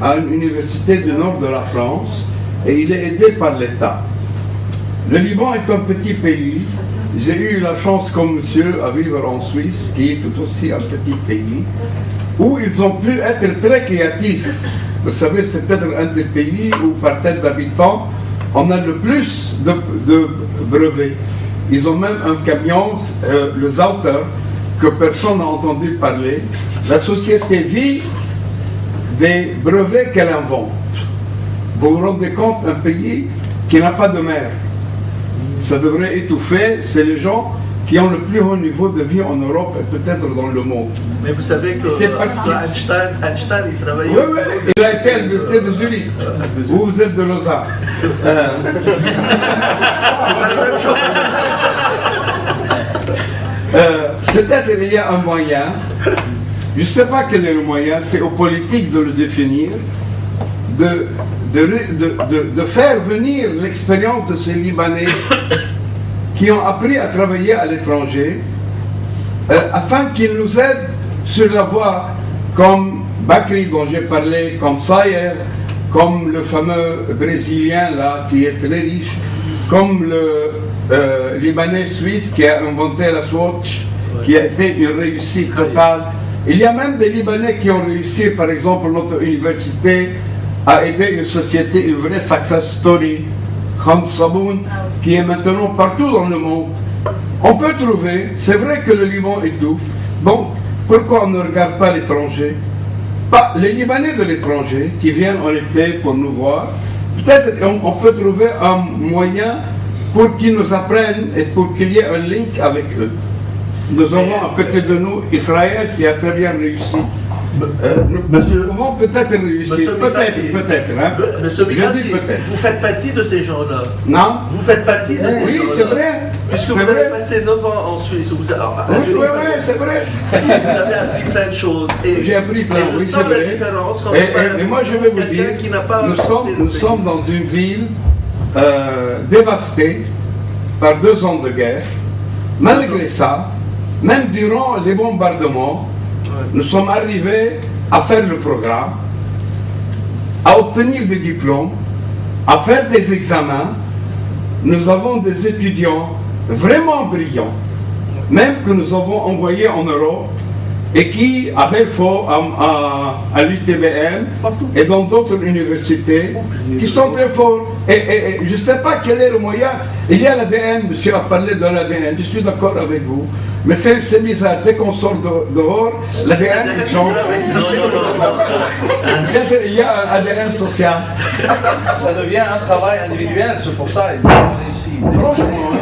à une université du nord de la France et il est aidé par l'État. Le Liban est un petit pays. J'ai eu la chance, comme monsieur, à vivre en Suisse, qui est tout aussi un petit pays, où ils ont pu être très créatifs. Vous savez, c'est peut-être un des pays où, par tête d'habitants, on a le plus de brevets. Ils ont même un camion, le Zauter, que personne n'a entendu parler. La société vit des brevets qu'elle invente. Vous vous rendez compte, un pays qui n'a pas de mer, ça devrait étouffer. C'est les gens qui ont le plus haut niveau de vie en Europe et peut-être dans le monde. Mais vous savez que Einstein, il travaillait... Oui, oui, il a été à l'université de Zurich. Vous êtes de Lausanne. C'est pas la même chose. Peut-être il y a un moyen, je ne sais pas quel est le moyen, c'est aux politiques de le définir, de faire venir l'expérience de ces Libanais qui ont appris à travailler à l'étranger, afin qu'ils nous aident sur la voie, comme Bakri dont j'ai parlé, comme Sayer, comme le fameux Brésilien là qui est très riche, comme le Libanais suisse qui a inventé la Swatch, qui a été une réussite totale. Il y a même des Libanais qui ont réussi, par exemple notre université a aidé une société, une vraie success story, Khan Saboun, qui est maintenant partout dans le monde. On peut trouver, c'est vrai que le Liban étouffe, donc pourquoi on ne regarde pas l'étranger? Les Libanais de l'étranger qui viennent en été pour nous voir, peut-être on peut trouver un moyen pour qu'ils nous apprennent et pour qu'il y ait un link avec eux. Nous avons à côté de nous Israël qui a très bien réussi. Nous pouvons peut-être réussir, peut-être. Hein? Monsieur Bigatti, je dis peut-être. vous faites partie de ces gens-là. Non? Vous faites partie de ces gens-là. Oui, c'est vrai. Puisque vous avez passé 9 ans en Suisse. Oui, c'est vrai. Vous avez appris plein de choses. J'ai appris plein de choses, oui, c'est vrai. La différence quand et moi, je vais vous dire, nous sommes dans une ville dévastée par 2 ans de guerre. Malgré ça, même durant les bombardements, nous sommes arrivés à faire le programme, à obtenir des diplômes, à faire des examens. Nous avons des étudiants vraiment brillants, même que nous avons envoyés en Europe et qui, à Belfort, à l'UTBM et dans d'autres universités, qui sont très forts. Et je ne sais pas quel est le moyen. Il y a l'ADN, monsieur a parlé de l'ADN, je suis d'accord avec vous. Mais c'est bizarre, dès qu'on sort dehors, l'ADN change. Il y a un ADN social. Ça devient un travail individuel, c'est pour ça qu'il a réussi. Franchement.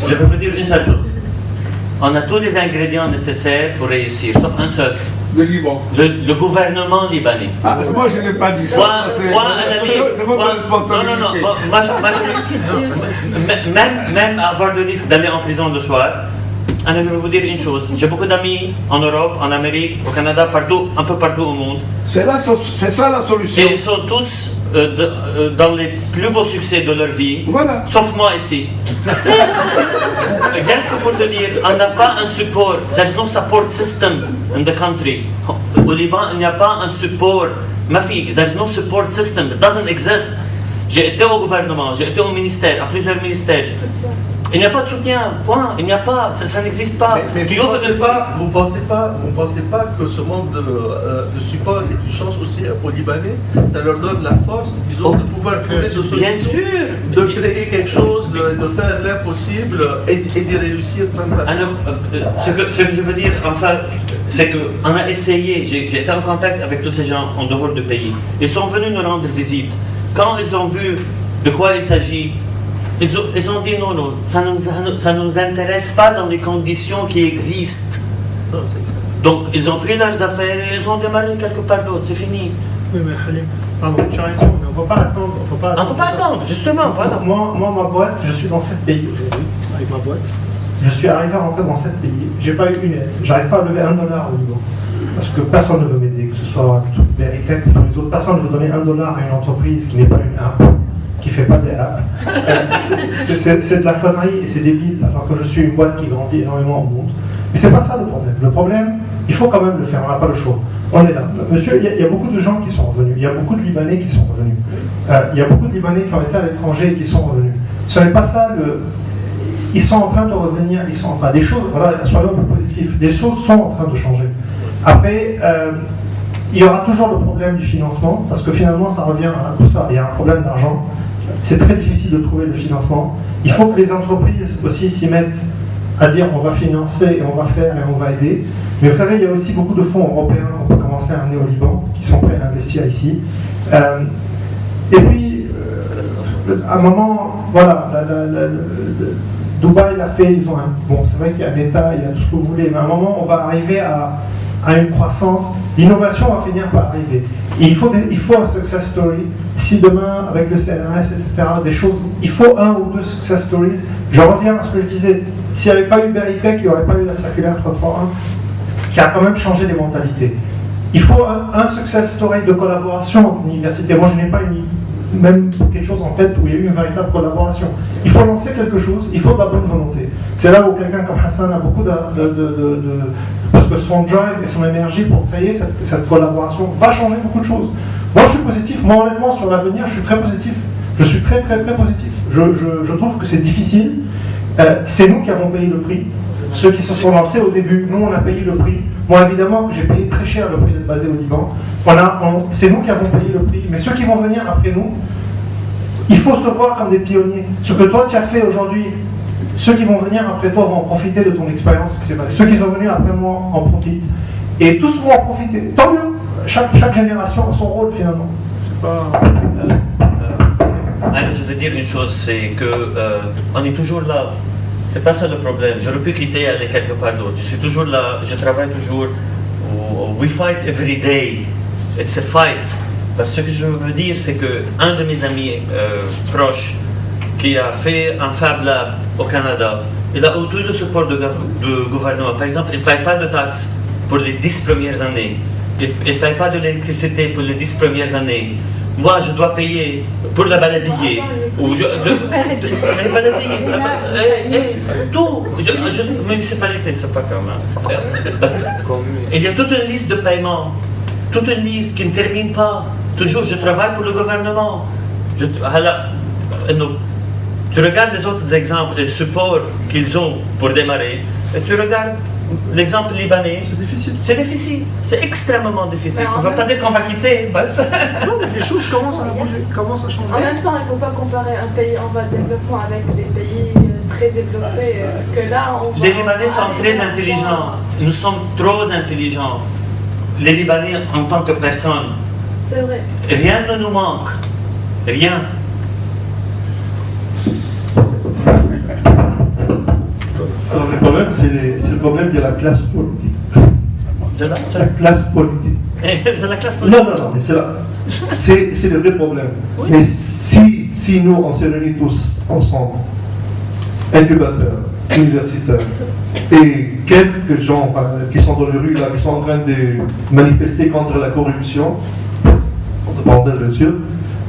Je peux vous dire une seule chose. On a tous les ingrédients nécessaires pour réussir, sauf un seul. Le Liban. Le gouvernement libanais. Moi, je n'ai pas dit ça. Même avoir le risque d'aller en prison le soir, je vais vous dire une chose. J'ai beaucoup d'amis en Europe, en Amérique, au Canada, partout, un peu partout au monde. C'est ça la solution. Et ils sont tous dans les plus beaux succès de leur vie, sauf moi ici. Rien que pour te dire, on n'a pas un support. There is no support system in the country. Au Liban, il n'y a pas un support. Ma fille, there is no support system. It doesn't exist. J'ai été au gouvernement, j'ai été au ministère, à plusieurs ministères. Il n'y a pas de soutien, point. Il n'y a pas, ça n'existe pas. Mais vous ne pensez pas que ce manque de support et de chance aussi aux Libanais, ça leur donne la force, disons, de pouvoir trouver des solutions, bien sûr, de créer quelque chose, de faire l'impossible et d'y réussir tant que alors, ce que je veux dire, enfin, c'est qu'on a essayé, j'ai été en contact avec tous ces gens en dehors du pays. Ils sont venus nous rendre visite. Quand ils ont vu de quoi il s'agit, ils ont dit non, ça ne nous intéresse pas dans les conditions qui existent. Donc ils ont pris leurs affaires et ils ont démarré quelque part d'autre, c'est fini. Oui, mais Halim, pardon, tu as raison, mais on ne peut pas attendre. On ne peut pas attendre, justement, voilà. Moi, ma boîte, je suis dans 7 pays aujourd'hui, avec ma boîte. Je suis arrivé à rentrer dans 7 pays. J'ai pas eu une aide. J'arrive pas à lever $1 au Liban. Parce que personne ne veut m'aider, que ce soit Veritech ou tous les autres. Personne ne veut donner $1 à une entreprise qui n'est pas une app, qui ne fait pas des apps. C'est de la connerie et c'est débile, alors que je suis une boîte qui grandit énormément au monde. Mais c'est pas ça le problème. Le problème, il faut quand même le faire, on n'a pas le choix. On est là. Monsieur, il y a beaucoup de gens qui sont revenus. Il y a beaucoup de Libanais qui sont revenus. Il y a beaucoup de Libanais qui ont été à l'étranger et qui sont revenus. Ce n'est pas ça le... Ils sont en train de revenir, ils sont en train... Des choses, voilà, soyons un peu positifs. Les choses sont en train de changer. Après, il y aura toujours le problème du financement, parce que finalement, ça revient à tout ça. Il y a un problème d'argent. C'est très difficile de trouver le financement. Il faut que les entreprises aussi s'y mettent à dire on va financer et on va faire et on va aider. Mais vous savez, il y a aussi beaucoup de fonds européens qu'on peut commencer à amener au Liban, qui sont prêts à investir ici. Et puis, à un moment, voilà, Dubaï l'a fait, ils ont un... Bon, c'est vrai qu'il y a un État, il y a tout ce que vous voulez, mais à un moment, on va arriver à une croissance. L'innovation va finir par arriver. Et il faut un success story. Si demain, avec le CNRS, etc., des choses... Il faut 1 ou 2 success stories. Je reviens à ce que je disais. S'il n'y avait pas eu Veritech, il n'y aurait pas eu la circulaire 331, qui a quand même changé les mentalités. Il faut un success story de collaboration entre l'université. Moi, je n'ai pas même quelque chose en tête où il y a eu une véritable collaboration. Il faut lancer quelque chose, il faut de la bonne volonté. C'est là où quelqu'un comme Hassan a beaucoup parce que son drive et son énergie pour créer cette collaboration va changer beaucoup de choses. Moi, je suis positif. Moi, honnêtement, sur l'avenir, je suis très positif. Je suis très, très, très positif. Je trouve que c'est difficile. C'est nous qui avons payé le prix. Ceux qui se sont lancés au début, nous on a payé le prix. Moi évidemment que j'ai payé très cher le prix d'être basé au Liban. C'est nous qui avons payé le prix. Mais ceux qui vont venir après nous, il faut se voir comme des pionniers. Ce que toi tu as fait aujourd'hui, ceux qui vont venir après toi vont en profiter de ton expérience. Ceux qui sont venus après moi en profitent. Et tous vont en profiter. Tant mieux. Chaque génération a son rôle finalement. C'est pas... Alors, je veux dire une chose, c'est que on est toujours là. C'est pas ça le problème. J'aurais pu quitter et aller quelque part d'autre. Je suis toujours là, je travaille toujours. We fight every day. It's a fight. Parce que ce que je veux dire, c'est que un de mes amis proches qui a fait un Fab Lab au Canada, il a eu tout le support du gouvernement. Par exemple, il ne paye pas de taxes pour les 10 premières années. Il ne paye pas de l'électricité pour les 10 premières années. Moi, je dois payer pour la baladier. Tout. Municipalité, c'est pas comme ça. Parce qu'il y a toute une liste de paiements, toute une liste qui ne termine pas. Toujours, je travaille pour le gouvernement. Tu regardes les autres exemples, le support qu'ils ont pour démarrer, et tu regardes l'exemple libanais. C'est difficile. C'est difficile. C'est extrêmement difficile. Ça ne veut pas dire qu'on va quitter. Non, mais les choses commencent à bouger, commencent à changer. En même temps, il ne faut pas comparer un pays en voie de développement avec des pays très développés. Parce que là, les Libanais sont très intelligents. Nous sommes trop intelligents. Les Libanais en tant que personne. C'est vrai. Rien ne nous manque. Rien. Alors le problème, c'est le problème de la classe politique. De la classe politique. C'est la classe politique. Non, mais c'est le vrai problème. Oui. Mais si nous, on se réunit tous ensemble, incubateurs, universitaires, et quelques gens qui sont dans les rues, là, qui sont en train de manifester contre la corruption, entre parenthèses bien sûr,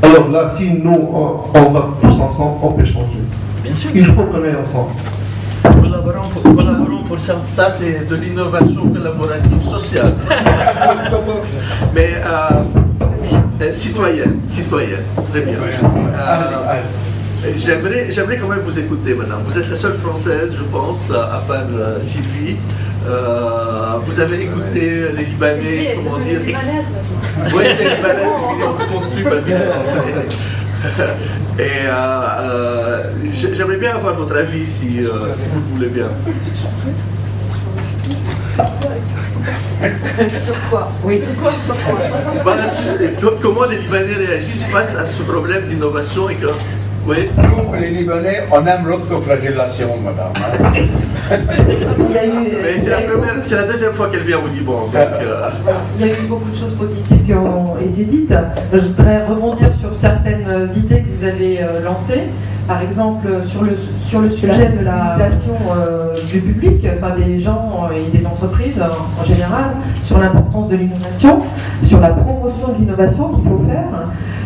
alors là, si nous, on va tous ensemble, on peut changer. Bien sûr. Il faut qu'on aille ensemble. Collaborons pour ça. Ça, c'est de l'innovation collaborative sociale. Mais citoyenne, très bien. J'aimerais quand même vous écouter, madame. Vous êtes la seule française, je pense, à part Sylvie. Vous avez écouté les Libanais, comment dire... Oui, c'est libanaise, on ne compte plus parce que français. Et j'aimerais bien avoir votre avis si vous le voulez bien. Sur quoi? Oui. Comment les Libanais réagissent face à ce problème d'innovation et que Oui. Nous, les Libanais, on aime l'autoflagellation, madame. Il y a eu, Mais c'est la deuxième fois qu'elle vient au Liban. Donc, il y a eu beaucoup de choses positives qui ont été dites. Je voudrais rebondir sur certaines idées que vous avez lancées. Par exemple, sur le sujet de la sensibilisation du public, enfin des gens et des entreprises en général, sur l'importance de l'innovation, sur la promotion de l'innovation qu'il faut faire.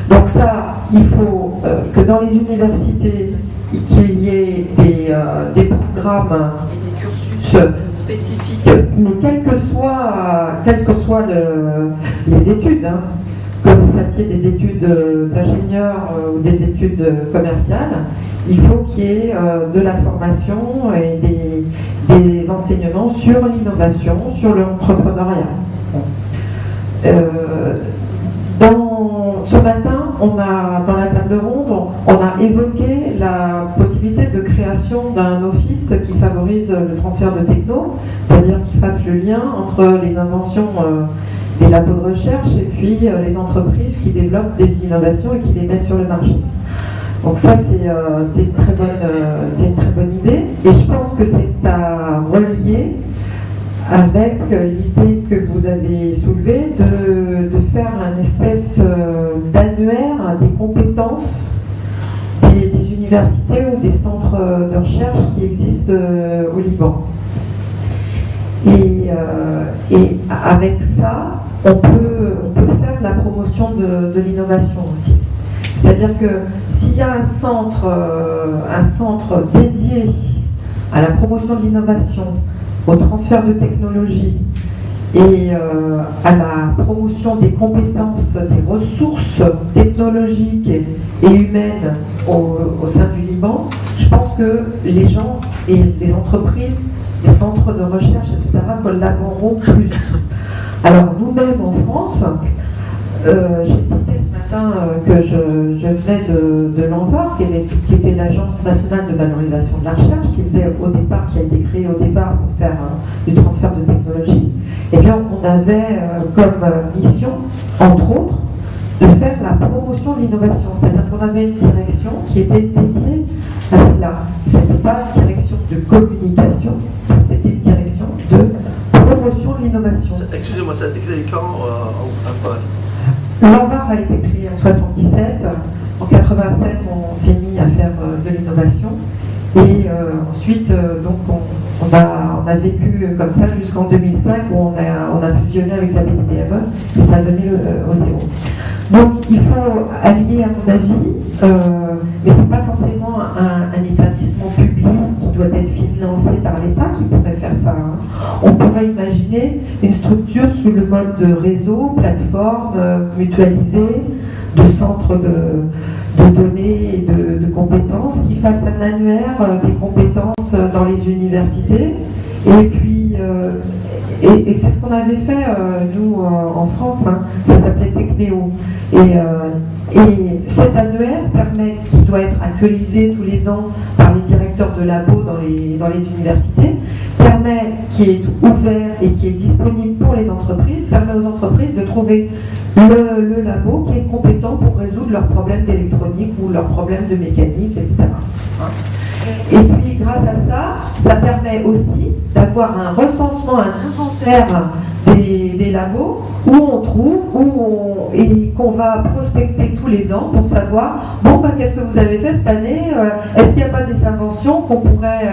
Donc ça, il faut que dans les universités, qu'il y ait des programmes et des cursus spécifiques, mais quelles que soient les études, hein, que vous fassiez des études d'ingénieur ou des études commerciales, il faut qu'il y ait de la formation et des enseignements sur l'innovation, sur l'entrepreneuriat. Ce matin, dans la table ronde, on a évoqué la possibilité de création d'un office qui favorise le transfert de techno, c'est-à-dire qui fasse le lien entre les inventions des labos de recherche et puis les entreprises qui développent des innovations et qui les mettent sur le marché. Donc ça, c'est une très bonne idée, et je pense que c'est à relier avec l'idée que vous avez soulevée de faire une espèce d'annuaire des compétences des universités ou des centres de recherche qui existent au Liban. Et avec ça, on peut faire la promotion de l'innovation aussi. C'est-à-dire que s'il y a un centre dédié à la promotion de l'innovation, au transfert de technologie et à la promotion des compétences, des ressources technologiques et humaines au sein du Liban, je pense que les gens et les entreprises, les centres de recherche, etc., collaboreront plus. Alors nous-mêmes en France, j'ai cité ce matin que je venais de l'ANVAR, qui était l'Agence nationale de valorisation de la recherche, qui a été créée au départ pour faire du transfert de technologie. Et bien on avait comme mission, entre autres, de faire la promotion de l'innovation. C'est-à-dire qu'on avait une direction qui était dédiée à cela. Ce n'était pas une direction de communication, c'était une direction de promotion de l'innovation. Excusez-moi, ça a été créé quand à Paris? L'ANVAR a été créé en 1977. En 1987, on s'est mis à faire de l'innovation. Et ensuite, donc on a vécu comme ça jusqu'en 2005 où on a fusionné avec la BDPME et ça a donné au zéro. Donc il faut allier, à mon avis, mais ce n'est pas forcément un établissement public qui doit être financé par l'État qui pourrait faire ça. Hein. On pourrait imaginer une structure sous le mode de réseau, plateforme mutualisée, de centres de données et de compétences qui fassent un annuaire des compétences dans les universités. Et puis, et c'est ce qu'on avait fait, nous, en France, hein, ça s'appelait Technéo. Et cet annuaire permet, qui doit être actualisé tous les ans par les directeurs de labo dans les universités, permet, qui est ouvert et qui est disponible pour les entreprises, permet aux entreprises de trouver le labo qui est compétent pour résoudre leurs problèmes d'électronique ou leurs problèmes de mécanique, etc. Et puis grâce à ça, ça permet aussi d'avoir un recensement, un inventaire des labos où on trouve, et qu'on va prospecter tous les ans pour savoir, bon, qu'est-ce que vous avez fait cette année, est-ce qu'il n'y a pas des inventions qu'on pourrait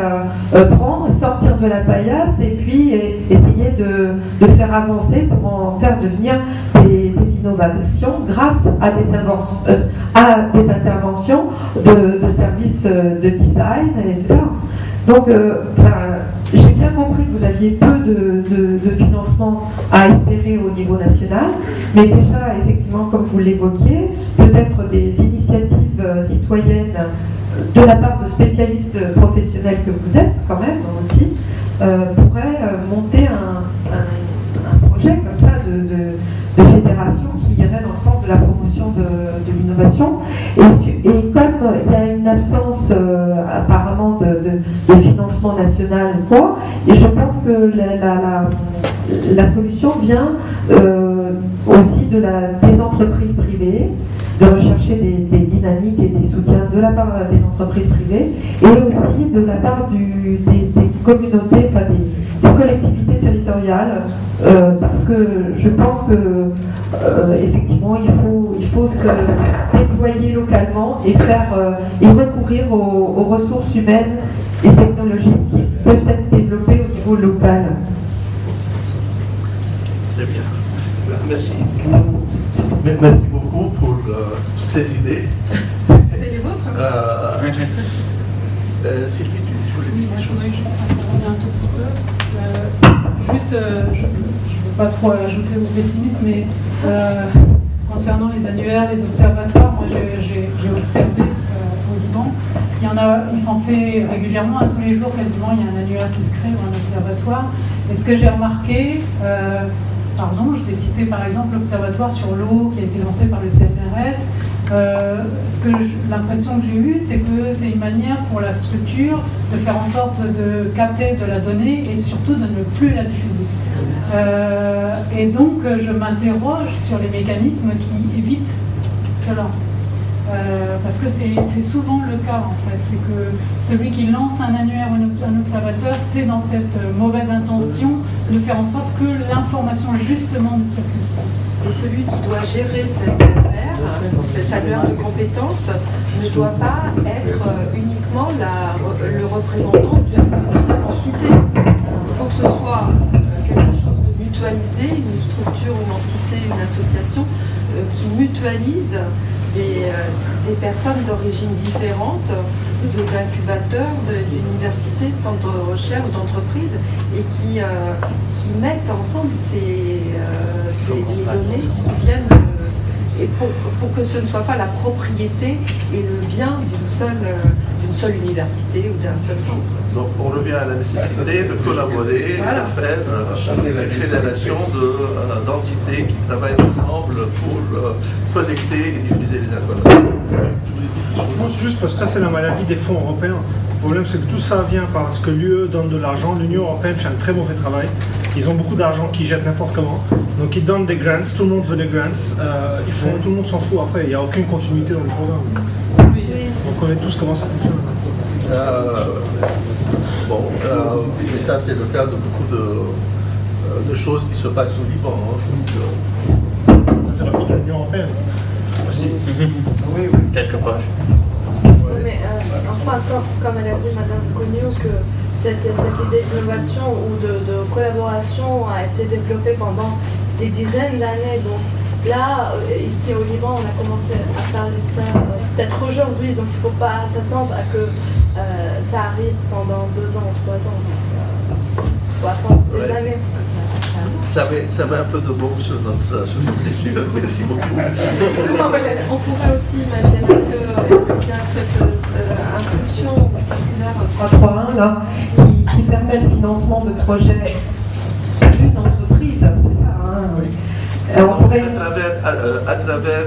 prendre, sortir de la paillasse et puis essayer de faire avancer pour en faire devenir des innovations grâce à des interventions de services de design, etc. Donc, j'ai bien compris que vous aviez peu de financement à espérer au niveau national, mais déjà, effectivement, comme vous l'évoquiez, peut-être des initiatives citoyennes de la part de spécialistes professionnels que vous êtes, quand même, aussi, pourraient monter un projet comme ça de fédération qui irait dans le sens de la promotion de l'innovation. Et comme il y a une absence apparemment de financement national, et je pense que la solution vient aussi des entreprises privées de rechercher des dynamiques et des soutiens de la part des entreprises privées et aussi de la part des communautés, enfin des collectivités territoriales, parce que je pense que effectivement il faut se déployer localement et et recourir aux ressources humaines et technologiques qui peuvent être développées au niveau local. Très bien. Merci. Merci beaucoup pour toutes ces idées. C'est les vôtres Sylvie, tu voulais dire quelque chose? Je voudrais juste intervenir un tout petit peu. Je ne veux pas trop ajouter au pessimisme, mais concernant les annuaires, les observatoires, moi j'ai observé au Liban qu'il s'en fait régulièrement, à tous les jours quasiment, il y a un annuaire qui se crée ou un observatoire. Et ce que j'ai remarqué, je vais citer par exemple l'observatoire sur l'eau qui a été lancé par le CNRS. L'impression que j'ai eue, c'est que c'est une manière pour la structure de faire en sorte de capter de la donnée et surtout de ne plus la diffuser. Et donc je m'interroge sur les mécanismes qui évitent cela. Parce que c'est souvent le cas en fait, c'est que celui qui lance un annuaire ou un observateur, c'est dans cette mauvaise intention de faire en sorte que l'information justement ne circule pas. Et celui qui doit gérer cet annuaire de compétences ne doit pas être uniquement le représentant d'une seule entité. Il faut que ce soit quelque chose de mutualisé, une structure, une entité, une association qui mutualise des personnes d'origine différente, d'incubateurs, d'universités, de centres de recherche, d'entreprises, et qui mettent ensemble les données qui viennent et pour que ce ne soit pas la propriété et le bien d'une seule université ou d'un seul centre. Donc on revient à la nécessité de collaborer, voilà. De faire une fédération d'entités qui travaillent ensemble pour collecter et diffuser les informations. Je pense juste parce que ça c'est la maladie des fonds européens. Le problème c'est que tout ça vient parce que l'UE donne de l'argent, l'Union européenne fait un très mauvais travail. Ils ont beaucoup d'argent qu'ils jettent n'importe comment. Donc ils donnent des grants, tout le monde veut des grants. Tout le monde s'en fout après, il n'y a aucune continuité dans le programme. On connaît tous comment ça fonctionne. Mais ça c'est le cas de beaucoup de choses qui se passent au Liban. Ça c'est la faute de l'Union européenne. Aussi. Oui, quelque part. Mais enfin, comme elle a dit Madame Cognou, que cette idée d'innovation ou de collaboration a été développée pendant des dizaines d'années. Donc là, ici au Liban, on a commencé à parler de ça peut-être aujourd'hui, donc il ne faut pas s'attendre à que ça arrive pendant 2 ans ou 3 ans. Il faut attendre des années. Ça met un peu de baume sur notre blessure. Merci beaucoup. On pourrait aussi imaginer qu'il y a cette instruction ou circulaire 331 là, qui permet le financement de projets d'une entreprise, c'est ça. Hein. On pourrait... à travers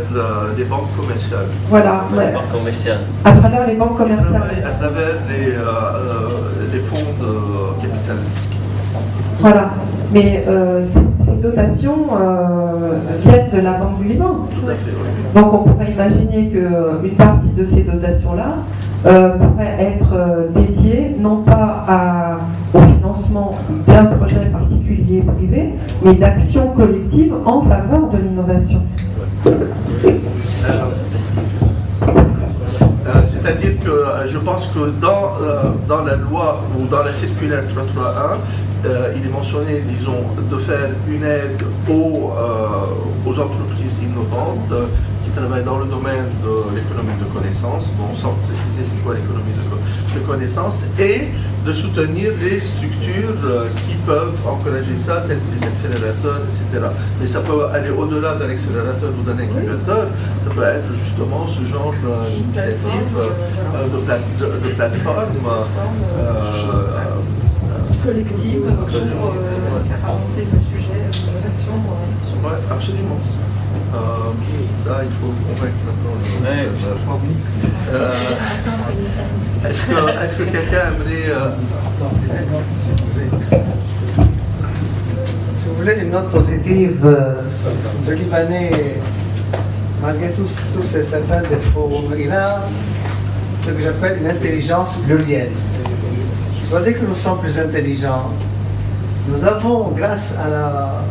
les banques commerciales. Voilà. Les banques commerciales. À travers les banques commerciales. À travers les fonds de capital risque. Voilà, mais ces dotations viennent de la Banque du Liban. Tout à fait, oui. Donc on pourrait imaginer qu'une partie de ces dotations-là pourrait être dédiée non pas au financement d'un projet particulier privé, mais d'actions collectives en faveur de l'innovation. C'est-à-dire que je pense que dans la loi ou dans la circulaire 331, il est mentionné, disons, de faire une aide aux entreprises innovantes qui travaillent dans le domaine de l'économie de connaissance, bon, sans préciser c'est quoi l'économie de connaissance, et de soutenir les structures qui peuvent encourager ça, telles que les accélérateurs, etc. Mais ça peut aller au-delà d'un accélérateur ou d'un incubateur, ça peut être justement ce genre d'initiative, de plateforme collective pour faire avancer le sujet d'action. Oui, absolument. Là, il faut convaincre maintenant. Est-ce que quelqu'un aimerait... Si vous voulez une note positive, le Libanais malgré tous ces certains défauts, il a ce que j'appelle une intelligence plurielle. C'est-à-dire que nous sommes plus intelligents. Nous avons, grâce à la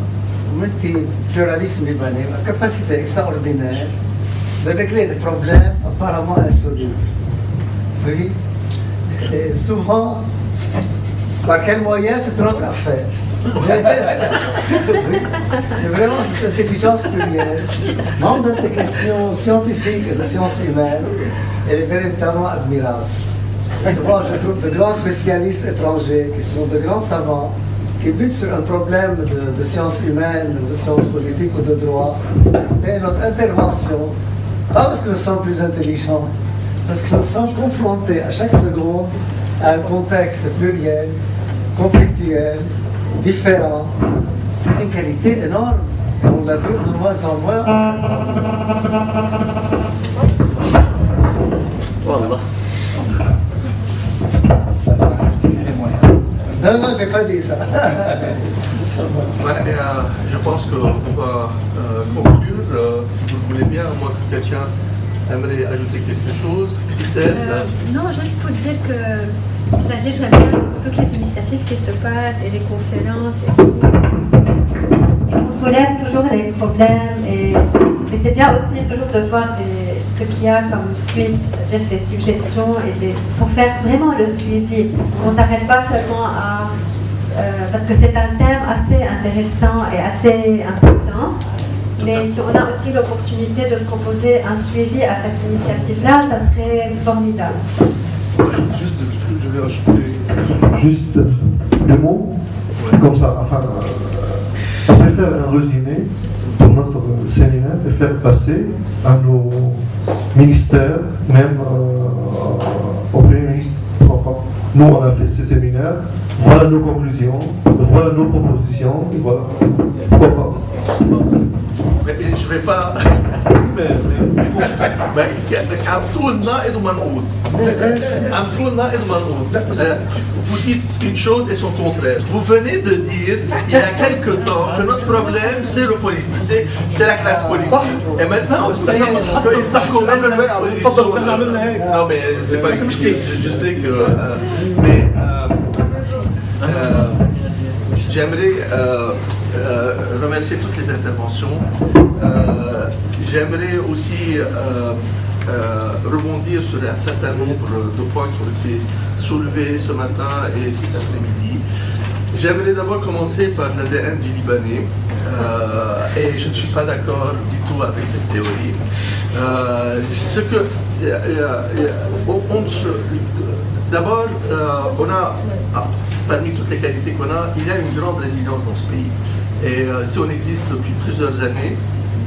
multipluralisme libanais, une capacité extraordinaire de régler des problèmes apparemment insolites. Oui. Et souvent, par quel moyen, c'est notre affaire. Mais vraiment, cette intelligence plurielle, même dans des questions scientifiques et de sciences humaines, elle est véritablement admirable. Et souvent, je trouve de grands spécialistes étrangers qui sont de grands savants, qui butent sur un problème de sciences humaines, de sciences politiques ou de droit, et notre intervention, pas parce que nous sommes plus intelligents, parce que nous sommes confrontés à chaque seconde à un contexte pluriel, conflictuel, différent. C'est une qualité énorme. Et on l'a vu de moins en moins. Wallah. Non, j'ai pas dit ça. Je pense qu'on va conclure. Si vous le voulez bien, moi, quelqu'un aimerait ajouter quelque chose. Non, juste pour dire que, c'est-à-dire j'aime bien toutes les initiatives qui se passent et les conférences et tout. Et on soulève toujours les problèmes et c'est bien aussi toujours de voir ce qu'il y a comme suite, c'est-à-dire des suggestions pour faire vraiment le suivi. On ne s'arrête pas seulement à parce que c'est un thème assez intéressant et assez important. Mais si on a aussi l'opportunité de proposer un suivi à cette initiative-là, ça serait formidable. Juste, je vais rajouter. Juste deux mots, comme ça, enfin, on peut faire un résumé pour notre séminaire et faire passer à nos ministères, même au Premier ministre. Nous, on a fait ce séminaire, voilà nos conclusions, voilà nos propositions, et voilà. Pourquoi pas? Mais je ne vais pas. Mais vous dites une chose et son contraire. Vous venez de dire, il y a quelque temps, que notre problème, c'est le politique, c'est la classe politique. Et maintenant, il faut qu'on mette la disposition. Non, mais c'est pas critique. Je sais que. Mais j'aimerais remercier toutes les interventions. J'aimerais aussi rebondir sur un certain nombre de points qui ont été soulevés ce matin et cet après-midi. J'aimerais d'abord commencer par l'ADN du Libanais, et je ne suis pas d'accord du tout avec cette théorie. D'abord, on a, parmi toutes les qualités qu'on a, il y a une grande résilience dans ce pays. Et si on existe depuis plusieurs années,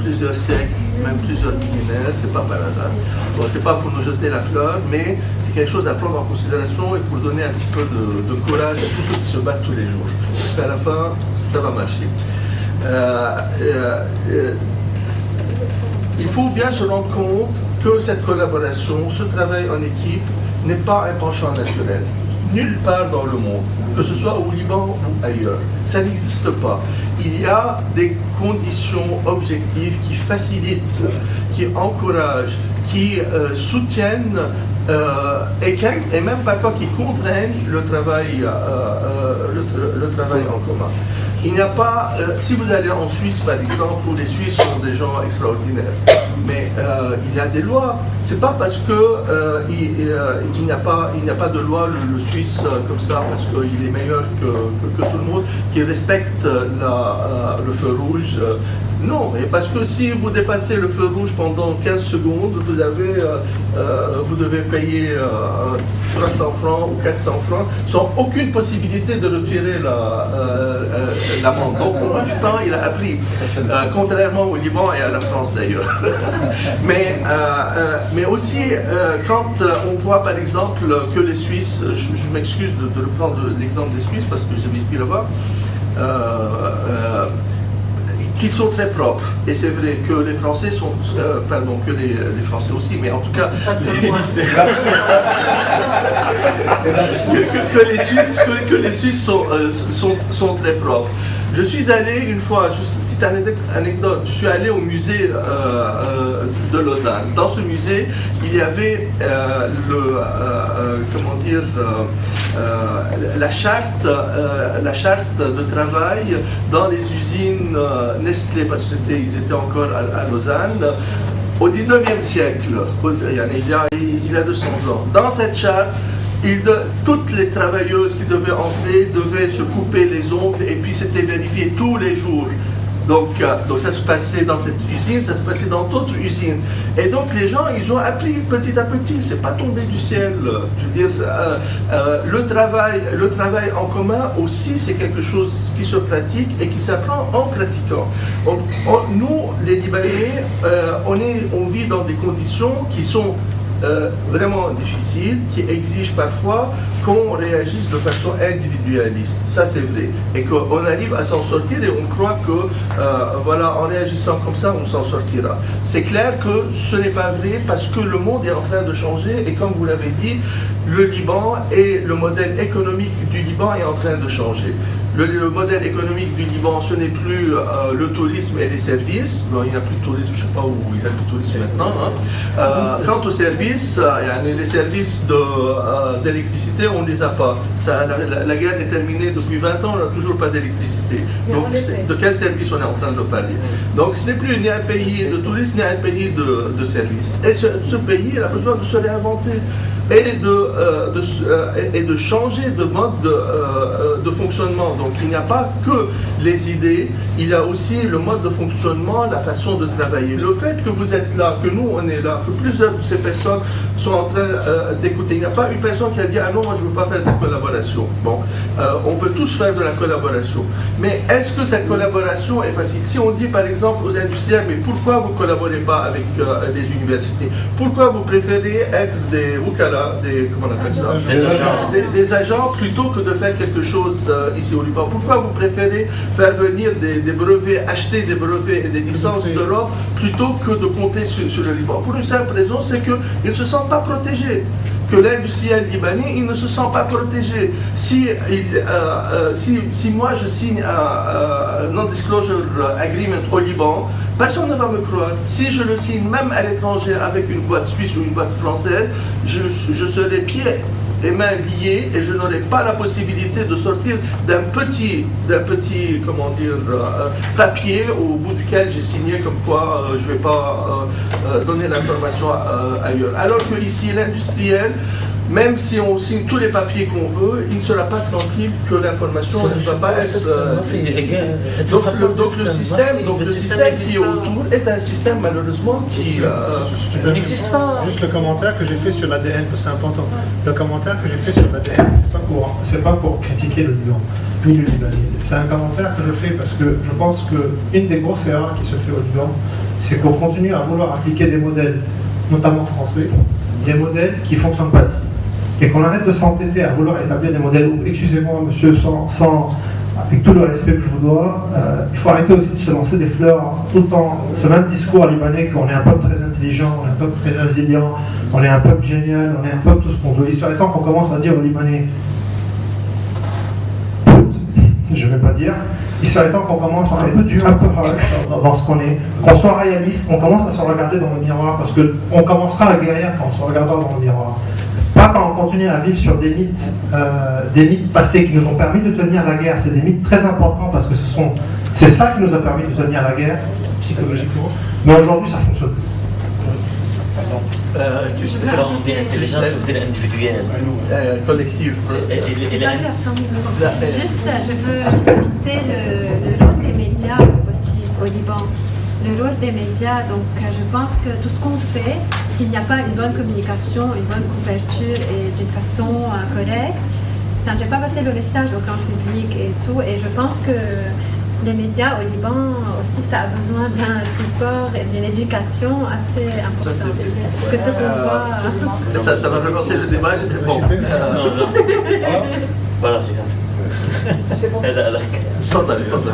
plusieurs siècles, même plusieurs millénaires, c'est pas par hasard. Bon, c'est pas pour nous jeter la fleur, mais c'est quelque chose à prendre en considération et pour donner un petit peu de courage à tous ceux qui se battent tous les jours. Parce qu'à la fin, ça va marcher. Il faut bien se rendre compte que cette collaboration, ce travail en équipe, n'est pas un penchant naturel. Nulle part dans le monde, que ce soit au Liban ou ailleurs. Ça n'existe pas. Il y a des conditions objectives qui facilitent, qui encouragent, qui soutiennent et même parfois qui contraignent le travail en commun. Il n'y a pas, si vous allez en Suisse par exemple, où les Suisses sont des gens extraordinaires, mais il y a des lois. C'est pas parce que il n'y a pas de loi le Suisse comme ça parce qu'il est meilleur que tout le monde, qui respecte le feu rouge. Non, et parce que si vous dépassez le feu rouge pendant 15 secondes, vous devez payer 300 francs ou 400 francs sans aucune possibilité de retirer l'amende. Donc, au bout du temps, il a appris, contrairement au Liban et à la France d'ailleurs. Mais aussi, quand on voit par exemple que les Suisses, je m'excuse de reprendre l'exemple des Suisses parce que j'ai vécu là-bas, qu'ils sont très propres. Et c'est vrai que les Français sont... pardon, que les Français aussi, mais en tout cas... que les Suisses sont très propres. Je suis allé une fois, juste une petite petite anecdote. Je suis allé au musée de Lausanne. Dans ce musée, il y avait la charte de travail dans les usines Nestlé, parce qu'ils étaient encore à Lausanne, au 19e siècle, il y a 200 ans. Dans cette charte, toutes les travailleuses qui devaient entrer devaient se couper les ongles et puis c'était vérifié tous les jours. Donc ça se passait dans cette usine, ça se passait dans d'autres usines. Et donc les gens, ils ont appris petit à petit, c'est pas tombé du ciel. Je veux dire, le travail en commun aussi, c'est quelque chose qui se pratique et qui s'apprend en pratiquant. Nous, les Libanais, on vit dans des conditions qui sont vraiment difficiles, qui exigent parfois qu'on réagisse de façon individualiste. Ça c'est vrai. Et qu'on arrive à s'en sortir et on croit que en réagissant comme ça, on s'en sortira. C'est clair que ce n'est pas vrai parce que le monde est en train de changer et comme vous l'avez dit, le Liban et le modèle économique du Liban est en train de changer. Le modèle économique du Liban, ce n'est plus le tourisme et les services. Non, il n'y a plus de tourisme, je ne sais pas où il y a du tourisme maintenant. Quant aux services, les services d'électricité, on ne les a pas. La guerre est terminée depuis 20 ans, on n'a toujours pas d'électricité. Donc, de quel service on est en train de parler? Donc, ce n'est plus ni un pays de tourisme, ni un pays de services. Et ce pays, il a besoin de se réinventer et de changer de mode de fonctionnement. Donc il n'y a pas que les idées, il y a aussi le mode de fonctionnement, la façon de travailler. Le fait que vous êtes là, que nous on est là, que plusieurs de ces personnes sont en train d'écouter, il n'y a pas une personne qui a dit « Ah non, moi je ne veux pas faire de collaboration ». Bon, on veut tous faire de la collaboration. Mais est-ce que cette collaboration est facile? Si on dit par exemple aux industriels « Mais pourquoi vous ne collaborez pas avec des universités? Pourquoi vous préférez être des wukala, comment on appelle ça? Des agents plutôt que de faire quelque chose ici au Liban. Pourquoi vous préférez faire venir des brevets, acheter des brevets et des licences d'Europe plutôt que de compter sur le Liban? Pour une simple raison, c'est qu'ils ne se sentent pas protégés. Que l'industriel libanais, il ne se sent pas protégé. Si moi je signe un non-disclosure agreement au Liban, personne ne va me croire. Si je le signe même à l'étranger avec une boîte suisse ou une boîte française, je serai pieds et mains liés et je n'aurai pas la possibilité de sortir d'un petit papier au bout duquel j'ai signé comme quoi je ne vais pas donner l'information ailleurs. Alors que ici, l'industriel, même si on signe tous les papiers qu'on veut, il ne sera pas tranquille que l'information ne va pas être... Donc le système qui est autour est un système malheureusement qui n'existe pas. Juste le commentaire que j'ai fait sur l'ADN, parce que c'est important. Le commentaire que j'ai fait sur l'ADN, c'est pas pour critiquer le Liban, ni le Libanais. C'est un commentaire que je fais parce que je pense qu'une des grosses erreurs qui se fait au Liban, c'est qu'on continue à vouloir appliquer des modèles, notamment français, des modèles qui ne fonctionnent pas ici. Et qu'on arrête de s'entêter à vouloir établir des modèles où, excusez-moi monsieur, avec tout le respect que je vous dois, il faut arrêter aussi de se lancer des fleurs tout le temps. Ce même discours libanais qu'on est un peuple très intelligent, on est un peuple très résilient, on est un peuple génial, on est un peuple tout ce qu'on veut. Il serait temps qu'on commence à dire aux Libanais, je ne vais pas dire, il serait temps qu'on commence à être un peu rush dans ce qu'on est, qu'on soit réaliste, qu'on commence à se regarder dans le miroir, parce qu'on commencera à guérir quand on se regardera dans le miroir. Pas quand on continue à vivre sur des mythes passés qui nous ont permis de tenir la guerre. C'est des mythes très importants parce que c'est ça qui nous a permis de tenir la guerre, psychologiquement. Mais aujourd'hui, ça fonctionne plus. Juste dans l'intelligence individuelle, collective. Juste, je veux juste inviter le rôle des médias aussi au Liban. Le rôle des médias, donc je pense que tout ce qu'on fait, s'il n'y a pas une bonne communication, une bonne couverture et d'une façon correcte, ça ne fait pas passer le message au grand public et tout. Et je pense que les médias au Liban aussi, ça a besoin d'un support et d'une éducation assez importante. Que ce qu'on voit... Ça va relancer le débat, j'étais bon. Voilà, j'ai En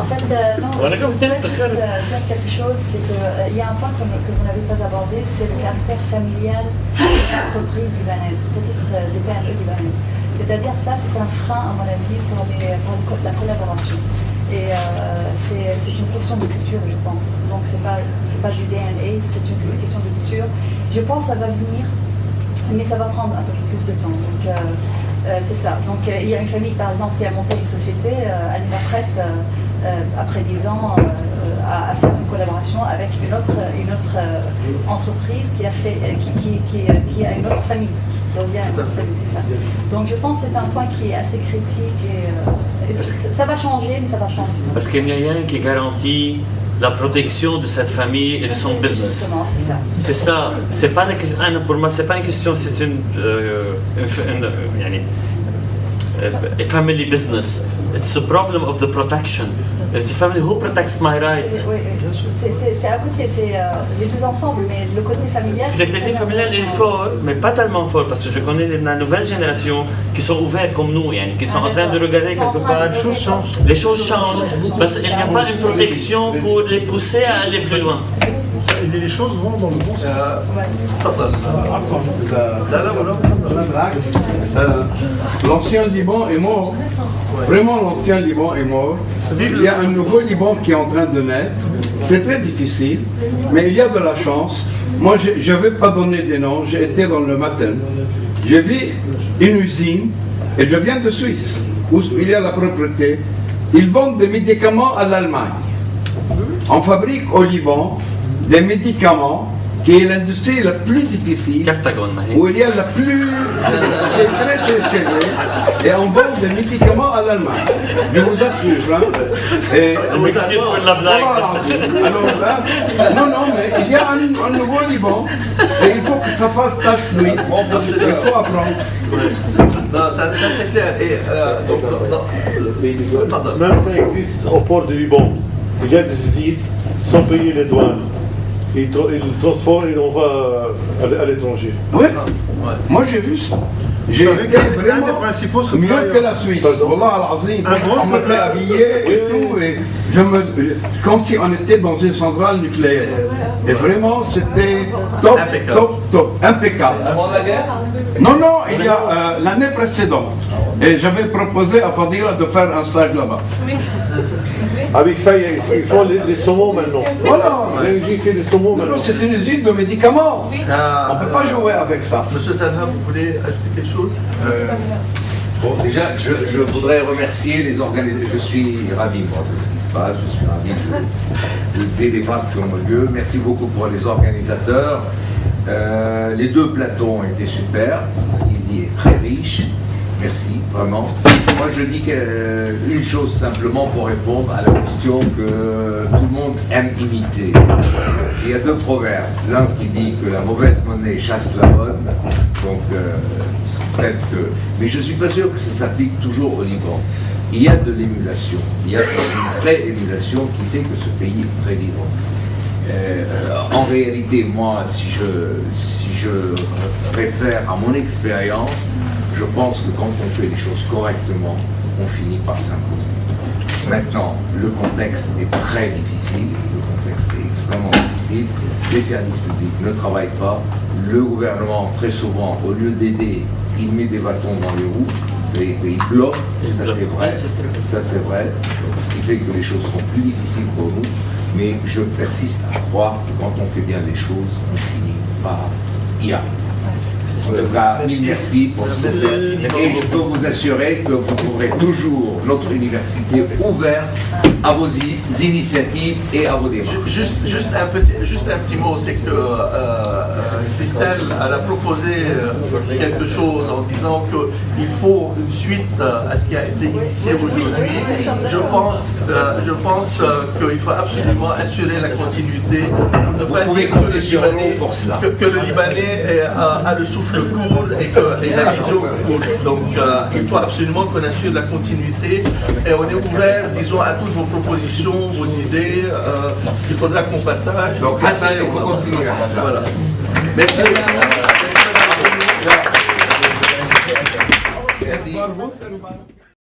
fait, non, je voudrais juste dire quelque chose, c'est qu'il y a un point que vous n'avez pas abordé, c'est le caractère familial des entreprises libanaises, des PME libanaises. C'est-à-dire ça, c'est un frein, à mon avis, pour la collaboration. Et c'est une question de culture, je pense. Donc c'est pas du DNA, c'est une question de culture. Je pense que ça va venir, mais ça va prendre un peu plus de temps. Donc c'est ça. Donc il y a une famille par exemple qui a monté une société, elle n'est pas prête après 10 ans à faire une collaboration avec une autre entreprise qui a une autre famille, qui revient à une autre famille, c'est ça. Donc je pense que c'est un point qui est assez critique et ça va changer, mais ça va changer. Parce qu'il n'y a rien qui garantit la protection de cette famille et de son business. Justement, c'est ça. C'est ça. C'est pas pour moi, c'est pas une question, c'est une a family business. It's a problem of the protection. It's a family who protects my rights. Oui, c'est à côté, c'est les deux ensemble, mais le côté familial. Le côté familial est fort, mais pas tellement fort, parce que je connais la nouvelle génération qui sont ouverts comme nous, qui sont en train de regarder quelque part. Les choses changent. Les choses changent, parce qu'il n'y a pas une protection pour les pousser à aller plus loin. Les choses vont dans le bon sens. L'ancien Liban est mort. Vraiment, l'ancien Liban est mort. Il y a un nouveau Liban qui est en train de naître. C'est très difficile, mais il y a de la chance. Moi, je ne vais pas donner des noms. J'ai été dans le matin. J'ai vu une usine, et je viens de Suisse, où il y a la propriété. Ils vendent des médicaments à l'Allemagne. On fabrique au Liban des médicaments qui est l'industrie la plus difficile, où il y a la plus... C'est très très serré, et on vend des médicaments à l'Allemagne. Je vous assure. Je m'excuse pour la blague. Alors là, non, mais il y a un nouveau Liban, et il faut que ça fasse tache d'huile. Il faut apprendre. Non, ça c'est clair. Et donc, même ça existe au port du Liban. Il y a des usines sans payer les douanes. Ils transforment et on va à l'étranger. Oui, moi j'ai vu ça. J'ai vu vraiment des principaux mieux que la Suisse. Wallah al-Azim. On me fait habiller et tout. Et comme si on était dans une centrale nucléaire. Et vraiment, c'était top, impeccable. Avant la guerre? Non, il y a l'année précédente. Et j'avais proposé à Fadila de faire un stage là-bas. Avec Faye, ils font les saumons maintenant. Voilà. L'usine fait des saumons maintenant. C'est une usine de médicaments. On ne peut pas jouer avec ça. Monsieur Salha, vous voulez ajouter quelque chose? Bon, déjà, je voudrais remercier les organisateurs. Je suis ravi moi, de ce qui se passe. Je suis ravi des débats qui ont lieu. Merci beaucoup pour les organisateurs. Les deux plateaux ont été super. Ce qu'il dit est très riche. Merci, vraiment. Moi, je dis une chose simplement pour répondre à la question que tout le monde aime imiter. Il y a deux proverbes. L'un qui dit que la mauvaise monnaie chasse la bonne. Donc, peut-être que... Mais je ne suis pas sûr que ça s'applique toujours au Liban. Il y a de l'émulation. Il y a une vraie émulation qui fait que ce pays est très vivant. En réalité, moi, si je réfère à mon expérience, je pense que quand on fait les choses correctement, on finit par s'imposer. Maintenant, le contexte est très difficile, le contexte est extrêmement difficile, les services publics ne travaillent pas, le gouvernement, très souvent, au lieu d'aider, il met des bâtons dans les roues, c'est-à-dire qu'il bloque, ça c'est vrai, ce qui fait que les choses sont plus difficiles pour nous, mais je persiste à croire que quand on fait bien les choses, on finit par y arriver. En tout cas, merci pour ce et je peux vous assurer que vous trouverez toujours notre université ouverte à vos initiatives et à vos démarches. Juste un petit mot, c'est que Christelle elle a proposé quelque chose en disant qu'il faut une suite à ce qui a été initié aujourd'hui. Je pense qu'il faut absolument assurer la continuité. Ne pas dire que le Libanais a le souffle court et la vision courte. Donc il faut absolument qu'on assure la continuité et on est ouvert, disons, à toutes vos propositions, vos idées qu'il faudra qu'on partage. Donc à ça, il faut continuer à ça. Voilà. Merci. Merci.